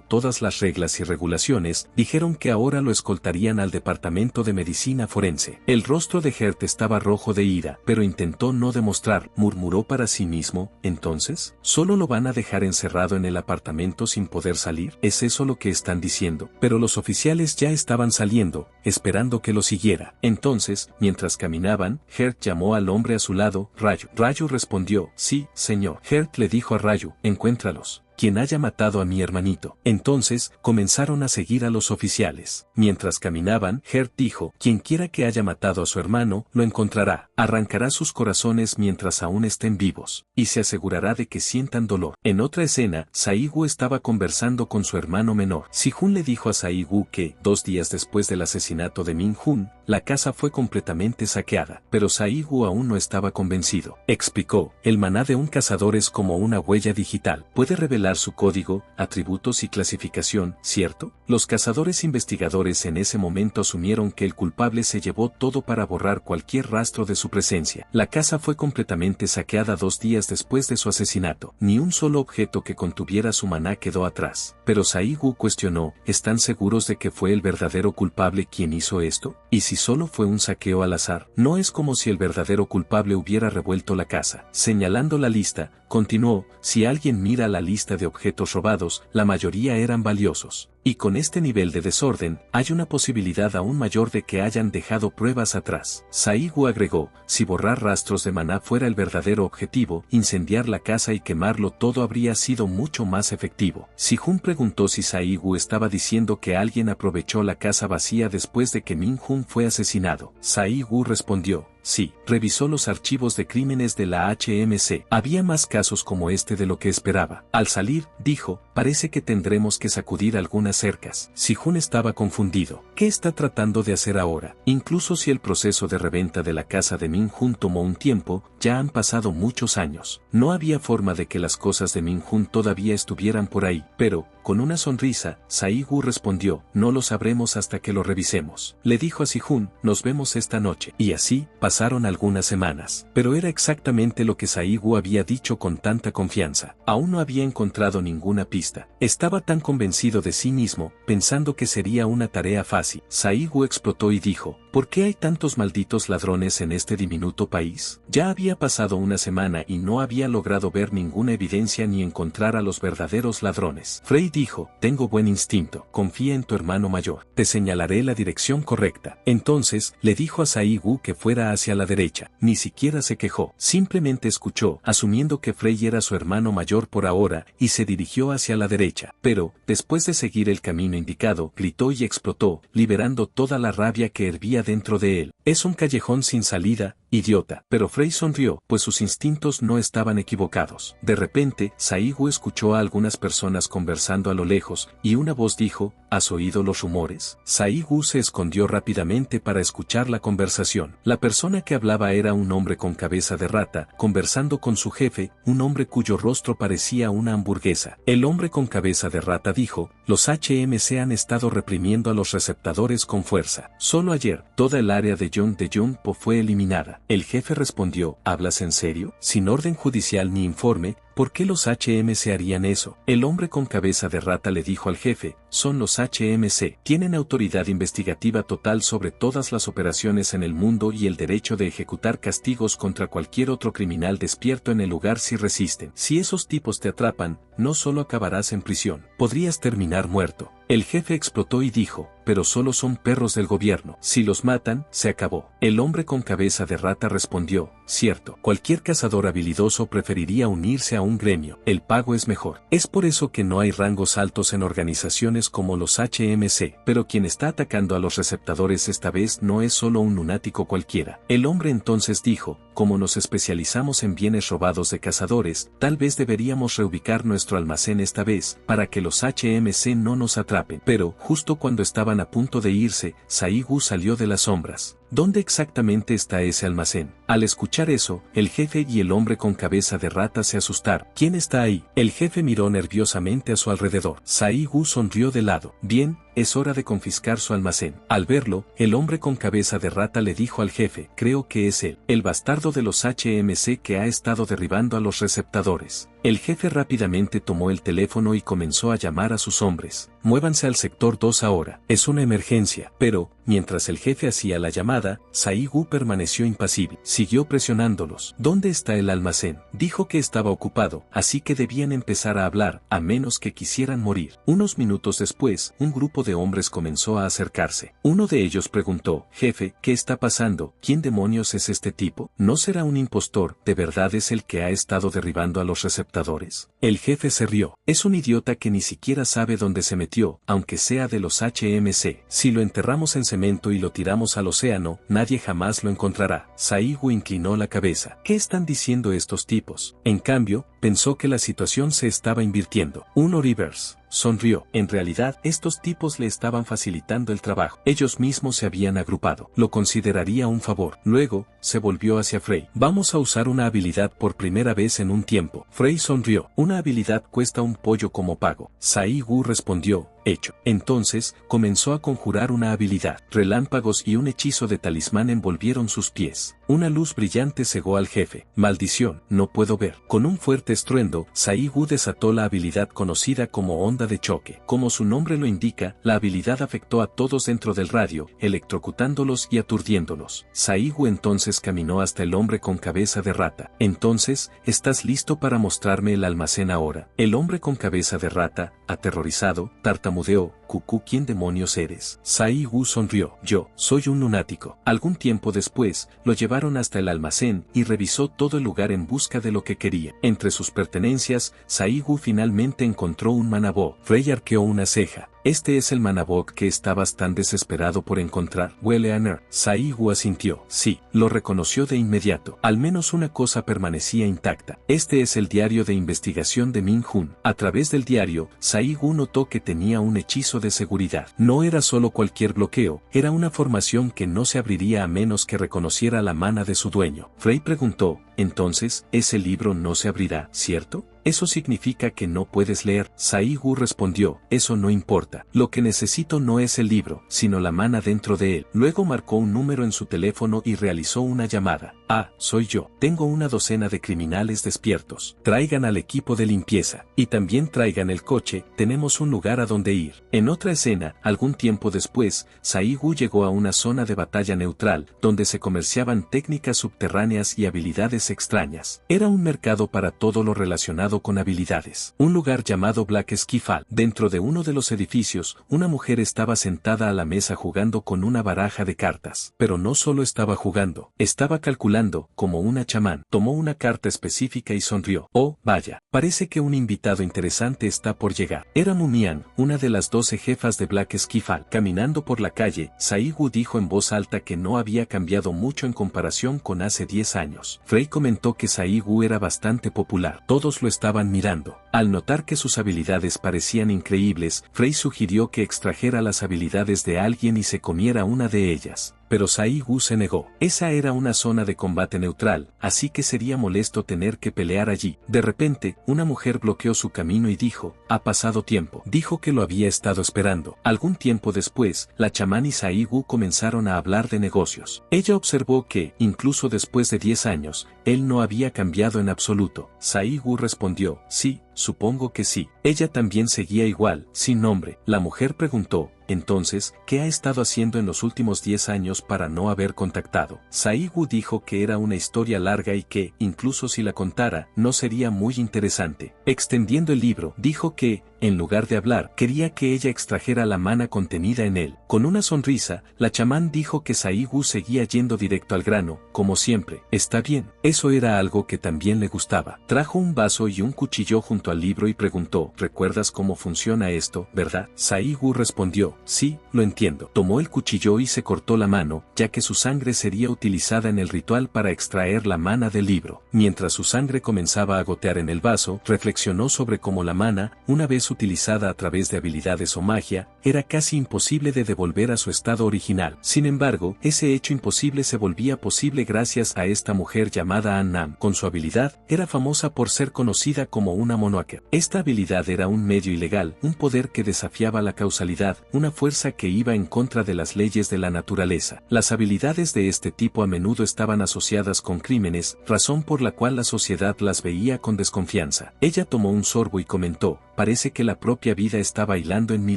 [SPEAKER 1] todas las reglas y regulaciones, dijeron que ahora lo escoltarían al Departamento de Medicina Forense. El rostro de Heard estaba rojo de ira, pero intentó no demostrar demostrar, murmuró para sí mismo. Entonces, ¿solo lo van a dejar encerrado en el apartamento sin poder salir? ¿Es eso lo que están diciendo? Pero los oficiales ya estaban saliendo, esperando que lo siguiera. Entonces, mientras caminaban, Hert llamó al hombre a su lado. Rayu. Rayu respondió, sí, señor. Hert le dijo a Rayu, encuéntralos. Quien haya matado a mi hermanito. Entonces, comenzaron a seguir a los oficiales. Mientras caminaban, Hert dijo, quien quiera que haya matado a su hermano, lo encontrará, arrancará sus corazones mientras aún estén vivos, y se asegurará de que sientan dolor. En otra escena, Sae-gu estaba conversando con su hermano menor. Si-hun le dijo a Sae-gu que, 2 días después del asesinato de Min-hun, la casa fue completamente saqueada, pero Sae-gu aún no estaba convencido. Explicó, el maná de un cazador es como una huella digital, puede revelar su código, atributos y clasificación, ¿cierto? Los cazadores investigadores en ese momento asumieron que el culpable se llevó todo para borrar cualquier rastro de su presencia. La casa fue completamente saqueada 2 días después de su asesinato. Ni un solo objeto que contuviera su maná quedó atrás. Pero Sae-gu cuestionó, ¿están seguros de que fue el verdadero culpable quien hizo esto? ¿Y si solo fue un saqueo al azar? No es como si el verdadero culpable hubiera revuelto la casa. Señalando la lista, continuó, si alguien mira la lista de objetos robados, la mayoría eran valiosos. Y con este nivel de desorden, hay una posibilidad aún mayor de que hayan dejado pruebas atrás. Sae-gu agregó, si borrar rastros de maná fuera el verdadero objetivo, incendiar la casa y quemarlo todo habría sido mucho más efectivo. Si-hun preguntó si Sae-gu estaba diciendo que alguien aprovechó la casa vacía después de que Min-hun fue asesinado. Sae-gu respondió, sí, revisó los archivos de crímenes de la HMC. Había más casos como este de lo que esperaba. Al salir, dijo, parece que tendremos que sacudir algunas cercas. Si-hun estaba confundido. ¿Qué está tratando de hacer ahora? Incluso si el proceso de reventa de la casa de Min-hun tomó un tiempo, ya han pasado muchos años. No había forma de que las cosas de Min-hun todavía estuvieran por ahí, pero, con una sonrisa, Sae-gu respondió, no lo sabremos hasta que lo revisemos. Le dijo a Si-hun, nos vemos esta noche. Y así, pasaron algunas semanas. Pero era exactamente lo que Sae-gu había dicho con tanta confianza. Aún no había encontrado ninguna pista. Estaba tan convencido de sí mismo, pensando que sería una tarea fácil. Sae-gu explotó y dijo, ¿por qué hay tantos malditos ladrones en este diminuto país? Ya había pasado una semana y no había logrado ver ninguna evidencia ni encontrar a los verdaderos ladrones. Frey dijo, tengo buen instinto, confía en tu hermano mayor, te señalaré la dirección correcta. Entonces, le dijo a Sae-gu que fuera hacia la derecha, ni siquiera se quejó, simplemente escuchó, asumiendo que Frey era su hermano mayor por ahora, y se dirigió hacia la derecha. Pero, después de seguir el camino indicado, gritó y explotó, liberando toda la rabia que hervía dentro de él. Es un callejón sin salida, idiota. Pero Frey sonrió, pues sus instintos no estaban equivocados. De repente, Sae-gu escuchó a algunas personas conversando a lo lejos, y una voz dijo, ¿has oído los rumores? Sae-gu se escondió rápidamente para escuchar la conversación. La persona que hablaba era un hombre con cabeza de rata, conversando con su jefe, un hombre cuyo rostro parecía una hamburguesa. El hombre con cabeza de rata dijo, los HMC han estado reprimiendo a los receptadores con fuerza. Solo ayer, toda el área de Yongpo fue eliminada. El jefe respondió, ¿hablas en serio? Sin orden judicial ni informe, ¿por qué los HMC harían eso? El hombre con cabeza de rata le dijo al jefe, son los HMC. Tienen autoridad investigativa total sobre todas las operaciones en el mundo y el derecho de ejecutar castigos contra cualquier otro criminal despierto en el lugar si resisten. Si esos tipos te atrapan, no solo acabarás en prisión, podrías terminar muerto. El jefe explotó y dijo, pero solo son perros del gobierno. Si los matan, se acabó. El hombre con cabeza de rata respondió, cierto, cualquier cazador habilidoso preferiría unirse a un gremio. El pago es mejor. Es por eso que no hay rangos altos en organizaciones como los HMC. Pero quien está atacando a los receptadores esta vez no es solo un lunático cualquiera. El hombre entonces dijo, como nos especializamos en bienes robados de cazadores, tal vez deberíamos reubicar nuestro almacén esta vez, para que los HMC no nos atrapen. Pero, justo cuando estaban a punto de irse, Sae-gu salió de las sombras. ¿Dónde exactamente está ese almacén? Al escuchar eso, el jefe y el hombre con cabeza de rata se asustaron. ¿Quién está ahí? El jefe miró nerviosamente a su alrededor. Sae-gu sonrió de lado. Bien, es hora de confiscar su almacén. Al verlo, el hombre con cabeza de rata le dijo al jefe, creo que es él, el bastardo de los HMC que ha estado derribando a los receptadores. El jefe rápidamente tomó el teléfono y comenzó a llamar a sus hombres. Muévanse al sector 2 ahora. Es una emergencia. Pero, Mientras el jefe hacía la llamada, Sai-gu permaneció impasible. Siguió presionándolos. ¿Dónde está el almacén? Dijo que estaba ocupado, así que debían empezar a hablar, a menos que quisieran morir. Unos minutos después, un grupo de hombres comenzó a acercarse. Uno de ellos preguntó, jefe, ¿qué está pasando? ¿Quién demonios es este tipo? ¿No será un impostor? ¿De verdad es el que ha estado derribando a los receptadores? El jefe se rió. Es un idiota que ni siquiera sabe dónde se metió, aunque sea de los HMC. Si lo enterramos en cemento y lo tiramos al océano, nadie jamás lo encontrará. Sai-gu inclinó la cabeza. ¿Qué están diciendo estos tipos? En cambio, pensó que la situación se estaba invirtiendo. Uno Rivers sonrió. En realidad, estos tipos le estaban facilitando el trabajo. Ellos mismos se habían agrupado. Lo consideraría un favor. Luego, se volvió hacia Frey. Vamos a usar una habilidad por primera vez en un tiempo. Frey sonrió. Una habilidad cuesta un pollo como pago. Sai-gu respondió, hecho. Entonces, comenzó a conjurar una habilidad. Relámpagos y un hechizo de talismán envolvieron sus pies. Una luz brillante cegó al jefe. Maldición, no puedo ver. Con un fuerte estruendo, Sai-gu desató la habilidad conocida como onda de choque. Como su nombre lo indica, la habilidad afectó a todos dentro del radio, electrocutándolos y aturdiéndolos. Sai-gu entonces caminó hasta el hombre con cabeza de rata. Entonces, ¿estás listo para mostrarme el almacén ahora? El hombre con cabeza de rata, aterrorizado, tartamudeó, Cucú, ¿quién demonios eres? Sai-gu sonrió. Yo, soy un lunático. Algún tiempo después, lo llevaron hasta el almacén y revisó todo el lugar en busca de lo que quería. Entre sus pertenencias, Sai-gu finalmente encontró un manabok. Frey arqueó una ceja. Este es el manabok que estabas tan desesperado por encontrar. Huele a Ner. Sai-gu asintió. Sí, lo reconoció de inmediato. Al menos una cosa permanecía intacta. Este es el diario de investigación de Min-hun. A través del diario, Sai-gu notó que tenía un hechizo de seguridad. No era solo cualquier bloqueo, era una formación que no se abriría a menos que reconociera la mana de su dueño. Frey preguntó, entonces, ese libro no se abrirá, ¿cierto? Eso significa que no puedes leer. Sai-gu respondió, eso no importa. Lo que necesito no es el libro, sino la mana dentro de él. Luego marcó un número en su teléfono y realizó una llamada. Ah, soy yo. Tengo una docena de criminales despiertos. Traigan al equipo de limpieza. Y también traigan el coche, tenemos un lugar a donde ir. En otra escena, algún tiempo después, Sai-gu llegó a una zona de batalla neutral, donde se comerciaban técnicas subterráneas y habilidades extrañas. Era un mercado para todo lo relacionado con habilidades. Un lugar llamado Black Skiffle. Dentro de uno de los edificios, una mujer estaba sentada a la mesa jugando con una baraja de cartas. Pero no solo estaba jugando, estaba calculando, como una chamán. Tomó una carta específica y sonrió. Oh, vaya, parece que un invitado interesante está por llegar. Era Mumian, una de las 12 jefas de Black Skiffle. Caminando por la calle, Sai-gu dijo en voz alta que no había cambiado mucho en comparación con hace 10 años. Frey comentó que Sai-gu era bastante popular. Todos lo estaban mirando. Al notar que sus habilidades parecían increíbles, Frey sugirió que extrajera las habilidades de alguien y se comiera una de ellas. Pero Sai-gu se negó. Esa era una zona de combate neutral, así que sería molesto tener que pelear allí. De repente, una mujer bloqueó su camino y dijo, ha pasado tiempo. Dijo que lo había estado esperando. Algún tiempo después, la chamán y Sai-gu comenzaron a hablar de negocios. Ella observó que, incluso después de 10 años, él no había cambiado en absoluto. Sai-gu respondió, sí, supongo que sí. Ella también seguía igual, sin nombre. La mujer preguntó, entonces, ¿qué ha estado haciendo en los últimos 10 años para no haber contactado? Sai-gu dijo que era una historia larga y que, incluso si la contara, no sería muy interesante. Extendiendo el libro, dijo que, en lugar de hablar, quería que ella extrajera la mana contenida en él. Con una sonrisa, la chamán dijo que Sai-gu seguía yendo directo al grano, como siempre. Está bien. Eso era algo que también le gustaba. Trajo un vaso y un cuchillo junto al libro y preguntó, ¿recuerdas cómo funciona esto, verdad? Sai-gu respondió, sí, lo entiendo. Tomó el cuchillo y se cortó la mano, ya que su sangre sería utilizada en el ritual para extraer la mana del libro. Mientras su sangre comenzaba a gotear en el vaso, reflexionó sobre cómo la mana, una vez utilizada a través de habilidades o magia, era casi imposible de devolver a su estado original. Sin embargo, ese hecho imposible se volvía posible gracias a esta mujer llamada An-Nam. Con su habilidad, era famosa por ser conocida como una monohacker. Esta habilidad era un medio ilegal, un poder que desafiaba la causalidad, una fuerza que iba en contra de las leyes de la naturaleza. Las habilidades de este tipo a menudo estaban asociadas con crímenes, razón por la cual la sociedad las veía con desconfianza. Ella tomó un sorbo y comentó, parece que la propia vida está bailando en mi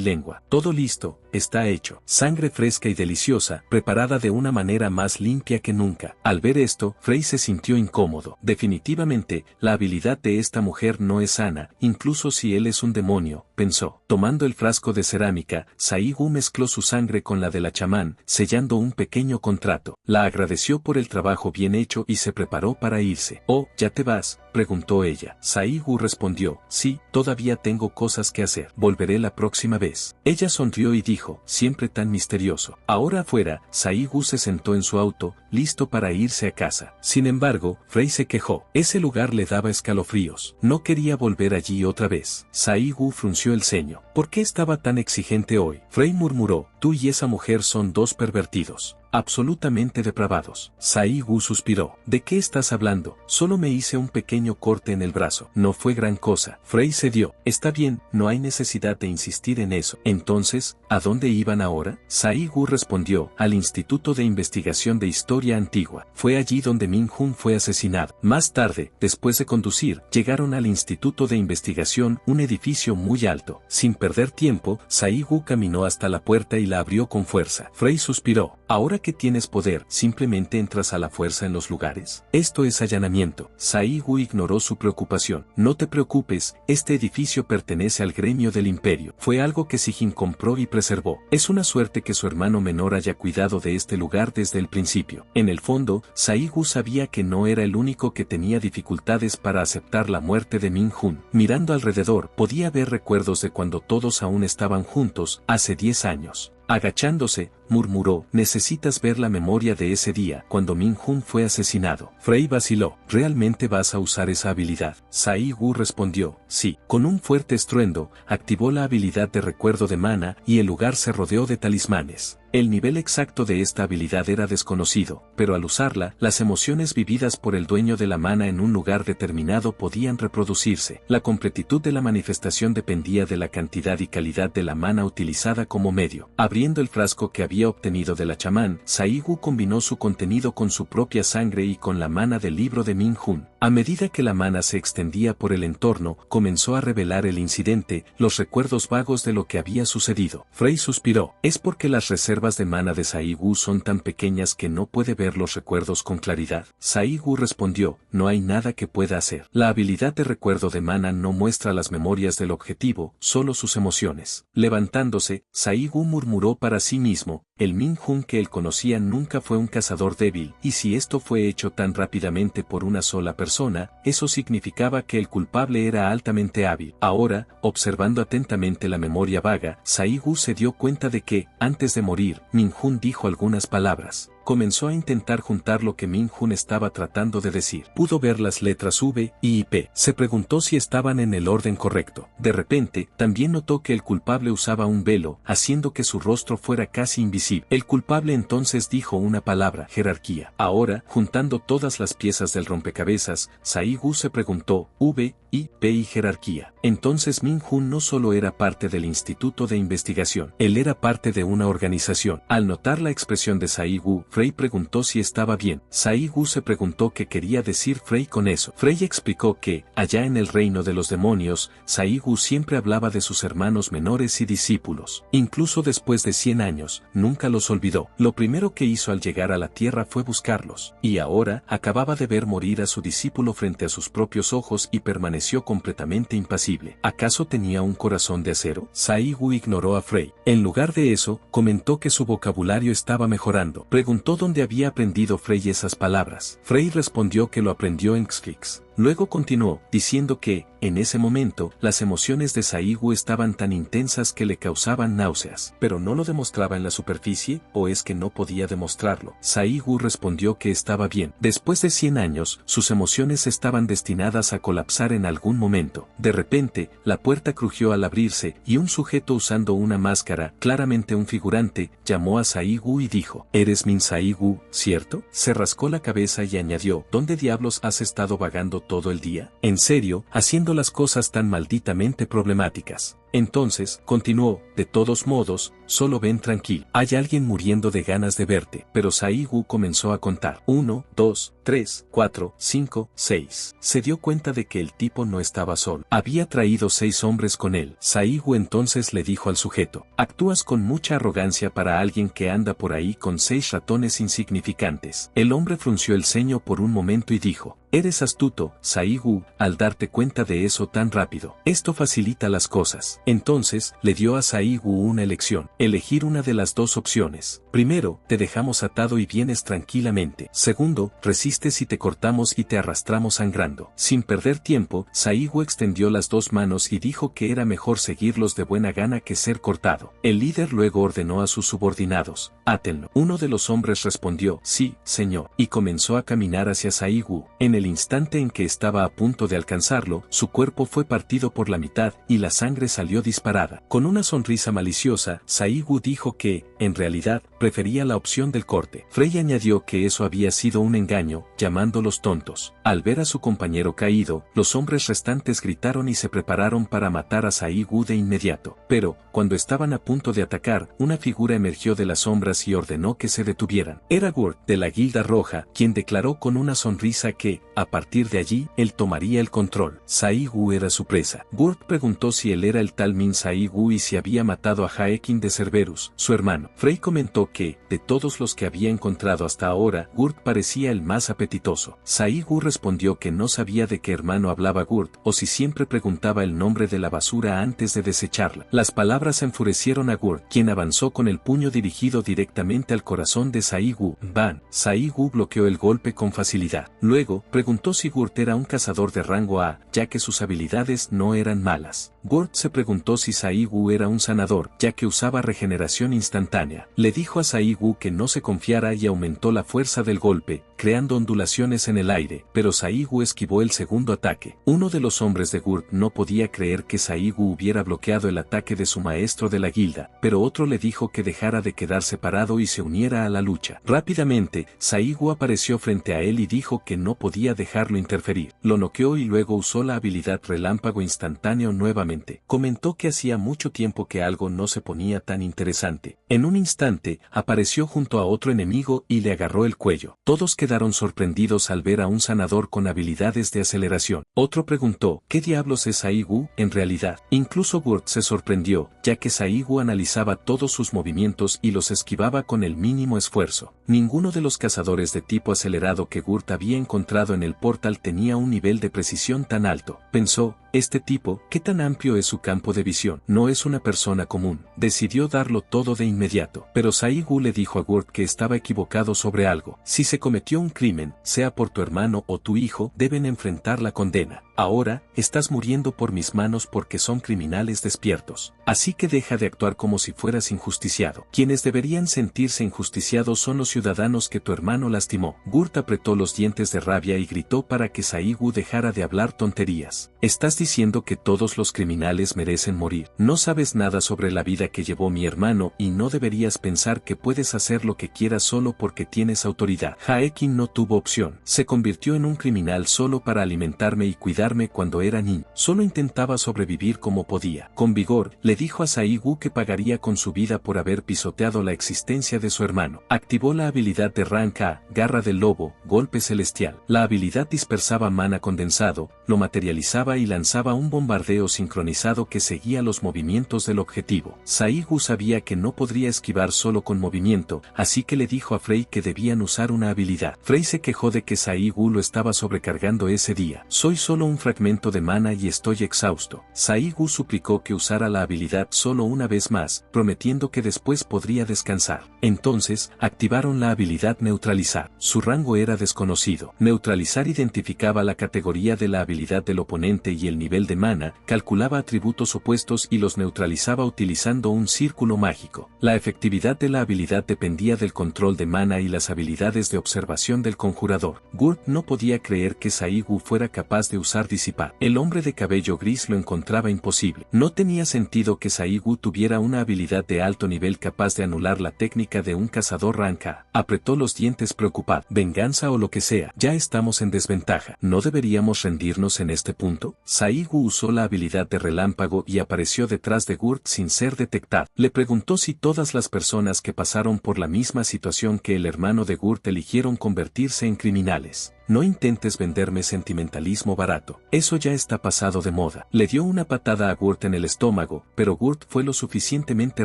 [SPEAKER 1] lengua. Todo listo, está hecho. Sangre fresca y deliciosa, preparada de una manera más limpia que nunca. Al ver esto, Frey se sintió incómodo. Definitivamente, la habilidad de esta mujer no es sana, incluso si él es un demonio, pensó. Tomando el frasco de cerámica, Saigu mezcló su sangre con la de la chamán, sellando un pequeño contrato. La agradeció por el trabajo bien hecho y se preparó para irse. «Oh, ¿ya te vas?», preguntó ella. Saigu respondió: «Sí, todavía tengo cosas que hacer. Volveré la próxima vez». Ella sonrió y dijo: «Siempre tan misterioso». Ahora afuera, Saigu se sentó en su auto, listo para irse a casa. Sin embargo, Frey se quejó. Ese lugar le daba escalofríos. No quería volver allí otra vez. Saigu frunció el ceño. ¿Por qué estaba tan exigente hoy? Frey murmuró: «Tú y esa mujer son dos pervertidos. Absolutamente depravados». Saigu suspiró. «¿De qué estás hablando? Solo me hice un pequeño corte en el brazo. No fue gran cosa». Frey cedió. «Está bien, no hay necesidad de insistir en eso». Entonces, ¿a dónde iban ahora? Saigu respondió: «Al Instituto de Investigación de Historia Antigua. Fue allí donde Min-hun fue asesinado». Más tarde, después de conducir, llegaron al Instituto de Investigación, un edificio muy alto. Sin perder tiempo, Saigu caminó hasta la puerta y la abrió con fuerza. Frey suspiró. «Ahora que tienes poder, ¿simplemente entras a la fuerza en los lugares? Esto es allanamiento». Saigu ignoró su preocupación. «No te preocupes, este edificio pertenece al gremio del imperio. Fue algo que Sijin compró y preservó. Es una suerte que su hermano menor haya cuidado de este lugar desde el principio». En el fondo, Saigu sabía que no era el único que tenía dificultades para aceptar la muerte de Min-hun. Mirando alrededor, podía ver recuerdos de cuando todos aún estaban juntos, hace 10 años. Agachándose, murmuró: «Necesitas ver la memoria de ese día, cuando Min-hun fue asesinado». Frey vaciló. «¿Realmente vas a usar esa habilidad?». Saigu respondió: «Sí». Con un fuerte estruendo, activó la habilidad de recuerdo de mana, y el lugar se rodeó de talismanes. El nivel exacto de esta habilidad era desconocido, pero al usarla, las emociones vividas por el dueño de la mana en un lugar determinado podían reproducirse. La completitud de la manifestación dependía de la cantidad y calidad de la mana utilizada como medio. Abriendo el frasco que había obtenido de la chamán, Saigu combinó su contenido con su propia sangre y con la mana del libro de Min-hun. A medida que la mana se extendía por el entorno, comenzó a revelar el incidente, los recuerdos vagos de lo que había sucedido. Frey suspiró. «¿Es porque las reservas de mana de Saigu son tan pequeñas que no puede ver los recuerdos con claridad?». Saigu respondió: «No hay nada que pueda hacer. La habilidad de recuerdo de mana no muestra las memorias del objetivo, solo sus emociones». Levantándose, Saigu murmuró para sí mismo: «El Min-hun que él conocía nunca fue un cazador débil, y si esto fue hecho tan rápidamente por una sola persona, eso significaba que el culpable era altamente hábil». Ahora, observando atentamente la memoria vaga, Saigu se dio cuenta de que, antes de morir, Min-hun dijo algunas palabras. Comenzó a intentar juntar lo que Min-hun estaba tratando de decir. Pudo ver las letras V, I y P. Se preguntó si estaban en el orden correcto. De repente, también notó que el culpable usaba un velo, haciendo que su rostro fuera casi invisible. El culpable entonces dijo una palabra: jerarquía. Ahora, juntando todas las piezas del rompecabezas, Saigu se preguntó: V, I, P y jerarquía. Entonces Min-hun no solo era parte del Instituto de Investigación, él era parte de una organización. Al notar la expresión de Saigu, Frey preguntó si estaba bien. Saigu se preguntó qué quería decir Frey con eso. Frey explicó que, allá en el reino de los demonios, Saigu siempre hablaba de sus hermanos menores y discípulos. Incluso después de 100 años, nunca los olvidó. Lo primero que hizo al llegar a la tierra fue buscarlos. Y ahora, acababa de ver morir a su discípulo frente a sus propios ojos y permaneció completamente impasible. ¿Acaso tenía un corazón de acero? Saigu ignoró a Frey. En lugar de eso, comentó que su vocabulario estaba mejorando. Preguntó dónde había aprendido Frey esas palabras. Frey respondió que lo aprendió en Xfix. Luego continuó, diciendo que, en ese momento, las emociones de Saigu estaban tan intensas que le causaban náuseas. ¿Pero no lo demostraba en la superficie, o es que no podía demostrarlo? Saigu respondió que estaba bien. Después de 100 años, sus emociones estaban destinadas a colapsar en algún momento. De repente, la puerta crujió al abrirse, y un sujeto usando una máscara, claramente un figurante, llamó a Saigu y dijo: «¿Eres Min Saigu, cierto?». Se rascó la cabeza y añadió: «¿Dónde diablos has estado vagando todo el día? ¿En serio, haciendo las cosas tan malditamente problemáticas?». Entonces, continuó, de todos modos, solo ven tranquilo. Hay alguien muriendo de ganas de verte. Pero Saigu comenzó a contar. 1, 2, 3, 4, 5, 6. Se dio cuenta de que el tipo no estaba solo. Había traído 6 hombres con él. Saigu entonces le dijo al sujeto: actúas con mucha arrogancia para alguien que anda por ahí con 6 ratones insignificantes. El hombre frunció el ceño por un momento y dijo: eres astuto, Saigu, al darte cuenta de eso tan rápido. Esto facilita las cosas. Entonces, le dio a Saigu una elección. Elegir una de las 2 opciones. Primero, te dejamos atado y vienes tranquilamente. Segundo, resistes y te cortamos y te arrastramos sangrando. Sin perder tiempo, Saigu extendió las 2 manos y dijo que era mejor seguirlos de buena gana que ser cortado. El líder luego ordenó a sus subordinados: átenlo. Uno de los hombres respondió: sí, señor, y comenzó a caminar hacia Saigu. En el instante en que estaba a punto de alcanzarlo, su cuerpo fue partido por la mitad y la sangre salió disparada. Con una sonrisa maliciosa, Saigu dijo que, en realidad, prefería la opción del corte. Frey añadió que eso había sido un engaño, llamándolos tontos. Al ver a su compañero caído, los hombres restantes gritaron y se prepararon para matar a Saigu de inmediato. Pero, cuando estaban a punto de atacar, una figura emergió de las sombras y ordenó que se detuvieran. Era Gurt, de la Guilda Roja, quien declaró con una sonrisa que, a partir de allí, él tomaría el control. Saigu era su presa. Gurt preguntó si él era el tal Min Saigu y si había matado a Haekin de Cerberus, su hermano. Frey comentó que, de todos los que había encontrado hasta ahora, Gurt parecía el más apetitoso. Saigu respondió que no sabía de qué hermano hablaba Gurt, o si siempre preguntaba el nombre de la basura antes de desecharla. Las palabras enfurecieron a Gurt, quien avanzó con el puño dirigido directamente al corazón de Saigu. Ban. Saigu bloqueó el golpe con facilidad. Luego, preguntó si Gurt era un cazador de rango A, ya que sus habilidades no eran malas. Gurt se preguntó si Saigu era un sanador, ya que usaba regeneración instantánea. Le dijo a Saigu que no se confiara y aumentó la fuerza del golpe, creando ondulaciones en el aire, pero Saigu esquivó el segundo ataque. Uno de los hombres de Gurt no podía creer que Saigu hubiera bloqueado el ataque de su maestro de la guilda, pero otro le dijo que dejara de quedar separado y se uniera a la lucha. Rápidamente, Saigu apareció frente a él y dijo que no podía dejarlo interferir. Lo noqueó y luego usó la habilidad relámpago instantáneo nuevamente. Comentó que hacía mucho tiempo que algo no se ponía tan interesante. En un instante, apareció junto a otro enemigo y le agarró el cuello. Todos quedaron sorprendidos al ver a un sanador con habilidades de aceleración. Otro preguntó: ¿qué diablos es Saigu, en realidad? Incluso Gurt se sorprendió, ya que Saigu analizaba todos sus movimientos y los esquivaba con el mínimo esfuerzo. Ninguno de los cazadores de tipo acelerado que Gurt había encontrado en el portal tenía un nivel de precisión tan alto. Pensó: este tipo, ¿qué tan amplio es su campo de visión? No es una persona común. Decidió darlo todo de inmediato. Pero Saigu le dijo a Gurt que estaba equivocado sobre algo. Si se cometió un crimen, sea por tu hermano o tu hijo, deben enfrentar la condena. Ahora, estás muriendo por mis manos porque son criminales despiertos. Así que deja de actuar como si fueras injusticiado. Quienes deberían sentirse injusticiados son los ciudadanos que tu hermano lastimó. Gurt apretó los dientes de rabia y gritó para que Saigu dejara de hablar tonterías. Estás diciendo que todos los criminales merecen morir. No sabes nada sobre la vida que llevó mi hermano y no deberías pensar que puedes hacer lo que quieras solo porque tienes autoridad. Haekin no tuvo opción. Se convirtió en un criminal solo para alimentarme y cuidarme cuando era niño. Solo intentaba sobrevivir como podía. Con vigor, le dijo a Saigu que pagaría con su vida por haber pisoteado la existencia de su hermano. Activó la habilidad de Rank A, Garra del Lobo, Golpe Celestial. La habilidad dispersaba mana condensado, lo materializaba y lanzaba un bombardeo sincronizado que seguía los movimientos del objetivo. Saigu sabía que no podría esquivar solo con movimiento, así que le dijo a Frey que debían usar una habilidad. Frey se quejó de que Saigu lo estaba sobrecargando ese día. Soy solo un fragmento de mana y estoy exhausto. Saigu suplicó que usara la habilidad solo una vez más, prometiendo que después podría descansar. Entonces, activaron la habilidad Neutralizar. Su rango era desconocido. Neutralizar identificaba la categoría de la habilidad del oponente y el nivel de mana, calculaba atributos opuestos y los neutralizaba utilizando un círculo mágico. La efectividad de la habilidad dependía del control de mana y las habilidades de observación del conjurador. Gurt no podía creer que Saigu fuera capaz de usar disipar. El hombre de cabello gris lo encontraba imposible. No tenía sentido que Saigu tuviera una habilidad de alto nivel capaz de anular la técnica de un cazador ranca. Apretó los dientes preocupado. Venganza o lo que sea, ya estamos en desventaja. ¿No deberíamos rendirnos en este punto? Saigu usó la habilidad de relámpago y apareció detrás de Gurt sin ser detectado. Le preguntó si todas las personas que pasaron por la misma situación que el hermano de Gurt eligieron convertirse en criminales. No intentes venderme sentimentalismo barato. Eso ya está pasado de moda. Le dio una patada a Gurt en el estómago, pero Gurt fue lo suficientemente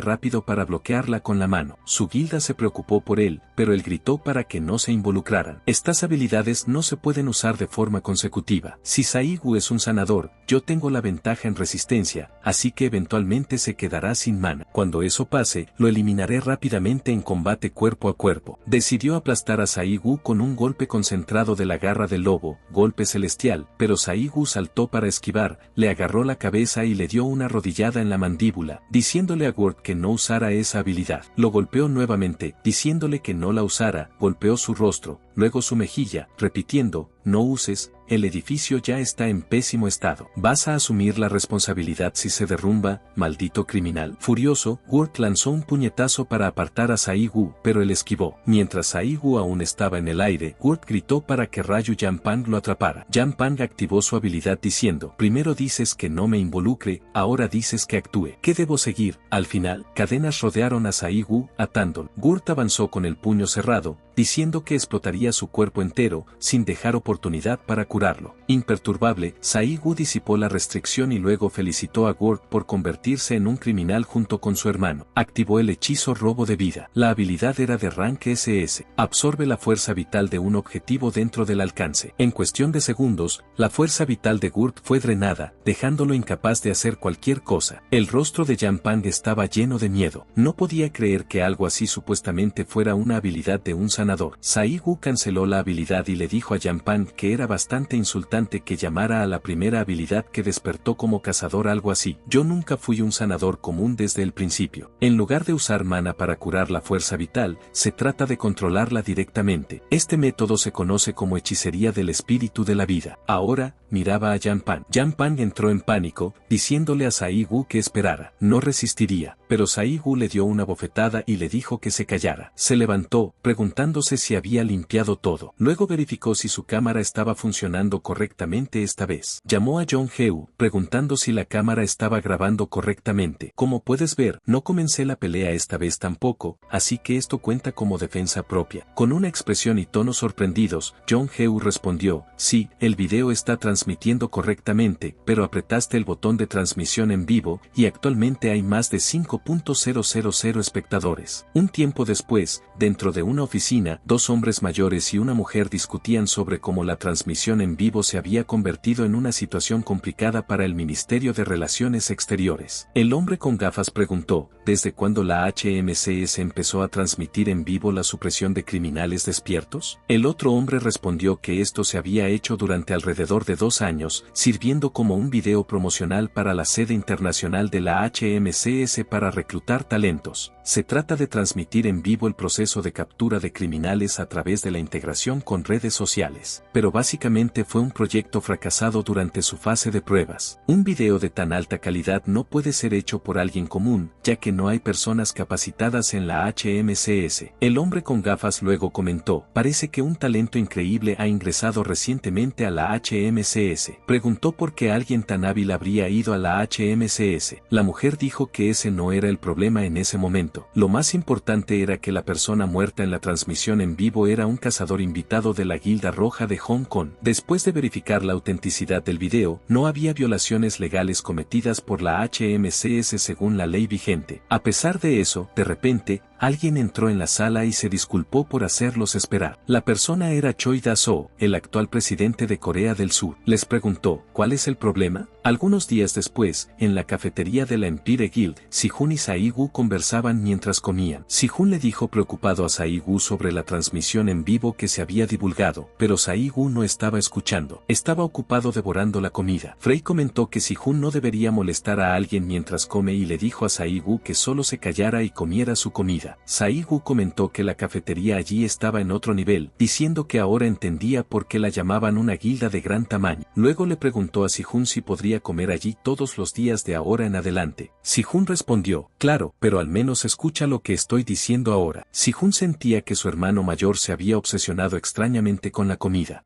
[SPEAKER 1] rápido para bloquearla con la mano. Su guilda se preocupó por él, pero él gritó para que no se involucraran. Estas habilidades no se pueden usar de forma consecutiva. Si Saigu es un sanador, yo tengo la ventaja en resistencia, así que eventualmente se quedará sin mana. Cuando eso pase, lo eliminaré rápidamente en combate cuerpo a cuerpo. Decidió aplastar a Saigu con un golpe concentrado de la garra del lobo, golpe celestial, pero Saigu saltó para esquivar, le agarró la cabeza y le dio una rodillada en la mandíbula, diciéndole a Gurt que no usara esa habilidad. Lo golpeó nuevamente, diciéndole que no la usara, golpeó su rostro, luego su mejilla, repitiendo, no uses, el edificio ya está en pésimo estado. ¿Vas a asumir la responsabilidad si se derrumba, maldito criminal? Furioso, Gurt lanzó un puñetazo para apartar a Saigu, pero él esquivó. Mientras Saigu aún estaba en el aire, Gurt gritó para que Rayu Yanpang lo atrapara. Yanpang activó su habilidad diciendo, primero dices que no me involucre, ahora dices que actúe. ¿Qué debo seguir? Al final, cadenas rodearon a Saigu, atándolo. Gurt avanzó con el puño cerrado, diciendo que explotaría su cuerpo entero, sin dejar oportunidad para curarlo. Imperturbable, Saigu disipó la restricción y luego felicitó a Gurt por convertirse en un criminal junto con su hermano. Activó el hechizo robo de vida. La habilidad era de rank SS. Absorbe la fuerza vital de un objetivo dentro del alcance. En cuestión de segundos, la fuerza vital de Gurt fue drenada, dejándolo incapaz de hacer cualquier cosa. El rostro de Yanpang estaba lleno de miedo. No podía creer que algo así supuestamente fuera una habilidad de un sanador. Saigu canceló la habilidad y le dijo a Yanpang que era bastante insultante que llamara a la primera habilidad que despertó como cazador algo así. Yo nunca fui un sanador común desde el principio. En lugar de usar mana para curar la fuerza vital, se trata de controlarla directamente. Este método se conoce como hechicería del espíritu de la vida. Ahora, miraba a Yanpang. Yanpang entró en pánico, diciéndole a Saigu que esperara. No resistiría, pero Saigu le dio una bofetada y le dijo que se callara. Se levantó, preguntándose si había limpiado todo. Luego verificó si su cámara estaba funcionando correctamente esta vez. Llamó a Jong-Heu, preguntando si la cámara estaba grabando correctamente. Como puedes ver, no comencé la pelea esta vez tampoco, así que esto cuenta como defensa propia. Con una expresión y tono sorprendidos, Jong-Heu respondió, sí, el video está transmitiendo correctamente, pero apretaste el botón de transmisión en vivo, y actualmente hay más de 5.000 espectadores. Un tiempo después, dentro de una oficina, dos hombres mayores y una mujer discutían sobre cómo la transmisión en vivo se había convertido en una situación complicada para el Ministerio de Relaciones Exteriores. El hombre con gafas preguntó, ¿desde cuándo la HMCS empezó a transmitir en vivo la supresión de criminales despiertos? El otro hombre respondió que esto se había hecho durante alrededor de 2 años, sirviendo como un video promocional para la sede internacional de la HMCS para reclutar talentos. Se trata de transmitir en vivo el proceso de captura de criminales a través de la integración con redes sociales. Pero básicamente fue un proyecto fracasado durante su fase de pruebas. Un video de tan alta calidad no puede ser hecho por alguien común, ya que no hay personas capacitadas en la HMCS. El hombre con gafas luego comentó, parece que un talento increíble ha ingresado recientemente a la HMCS. Preguntó por qué alguien tan hábil habría ido a la HMCS. La mujer dijo que ese no era el problema en ese momento. Lo más importante era que la persona muerta en la transmisión en vivo era un cazador invitado de la Guilda Roja de Hong Kong. Después de verificar la autenticidad del video, no había violaciones legales cometidas por la HMCS según la ley vigente. A pesar de eso, de repente, alguien entró en la sala y se disculpó por hacerlos esperar. La persona era Choi Da-soo, el actual presidente de Corea del Sur. Les preguntó, ¿cuál es el problema? Algunos días después, en la cafetería de la Empire Guild, Si-Hun y Saigu conversaban mientras comían. Si-Hun le dijo preocupado a Saigu sobre la transmisión en vivo que se había divulgado, pero Saigu no estaba escuchando. Estaba ocupado devorando la comida. Frey comentó que Si-Hun no debería molestar a alguien mientras come y le dijo a Saigu que solo se callara y comiera su comida. comida. Saigu comentó que la cafetería allí estaba en otro nivel, diciendo que ahora entendía por qué la llamaban una guilda de gran tamaño. Luego le preguntó a Si-Jun si podría comer allí todos los días de ahora en adelante. Si-Jun respondió, claro, pero al menos escucha lo que estoy diciendo ahora. Si-Jun sentía que su hermano mayor se había obsesionado extrañamente con la comida.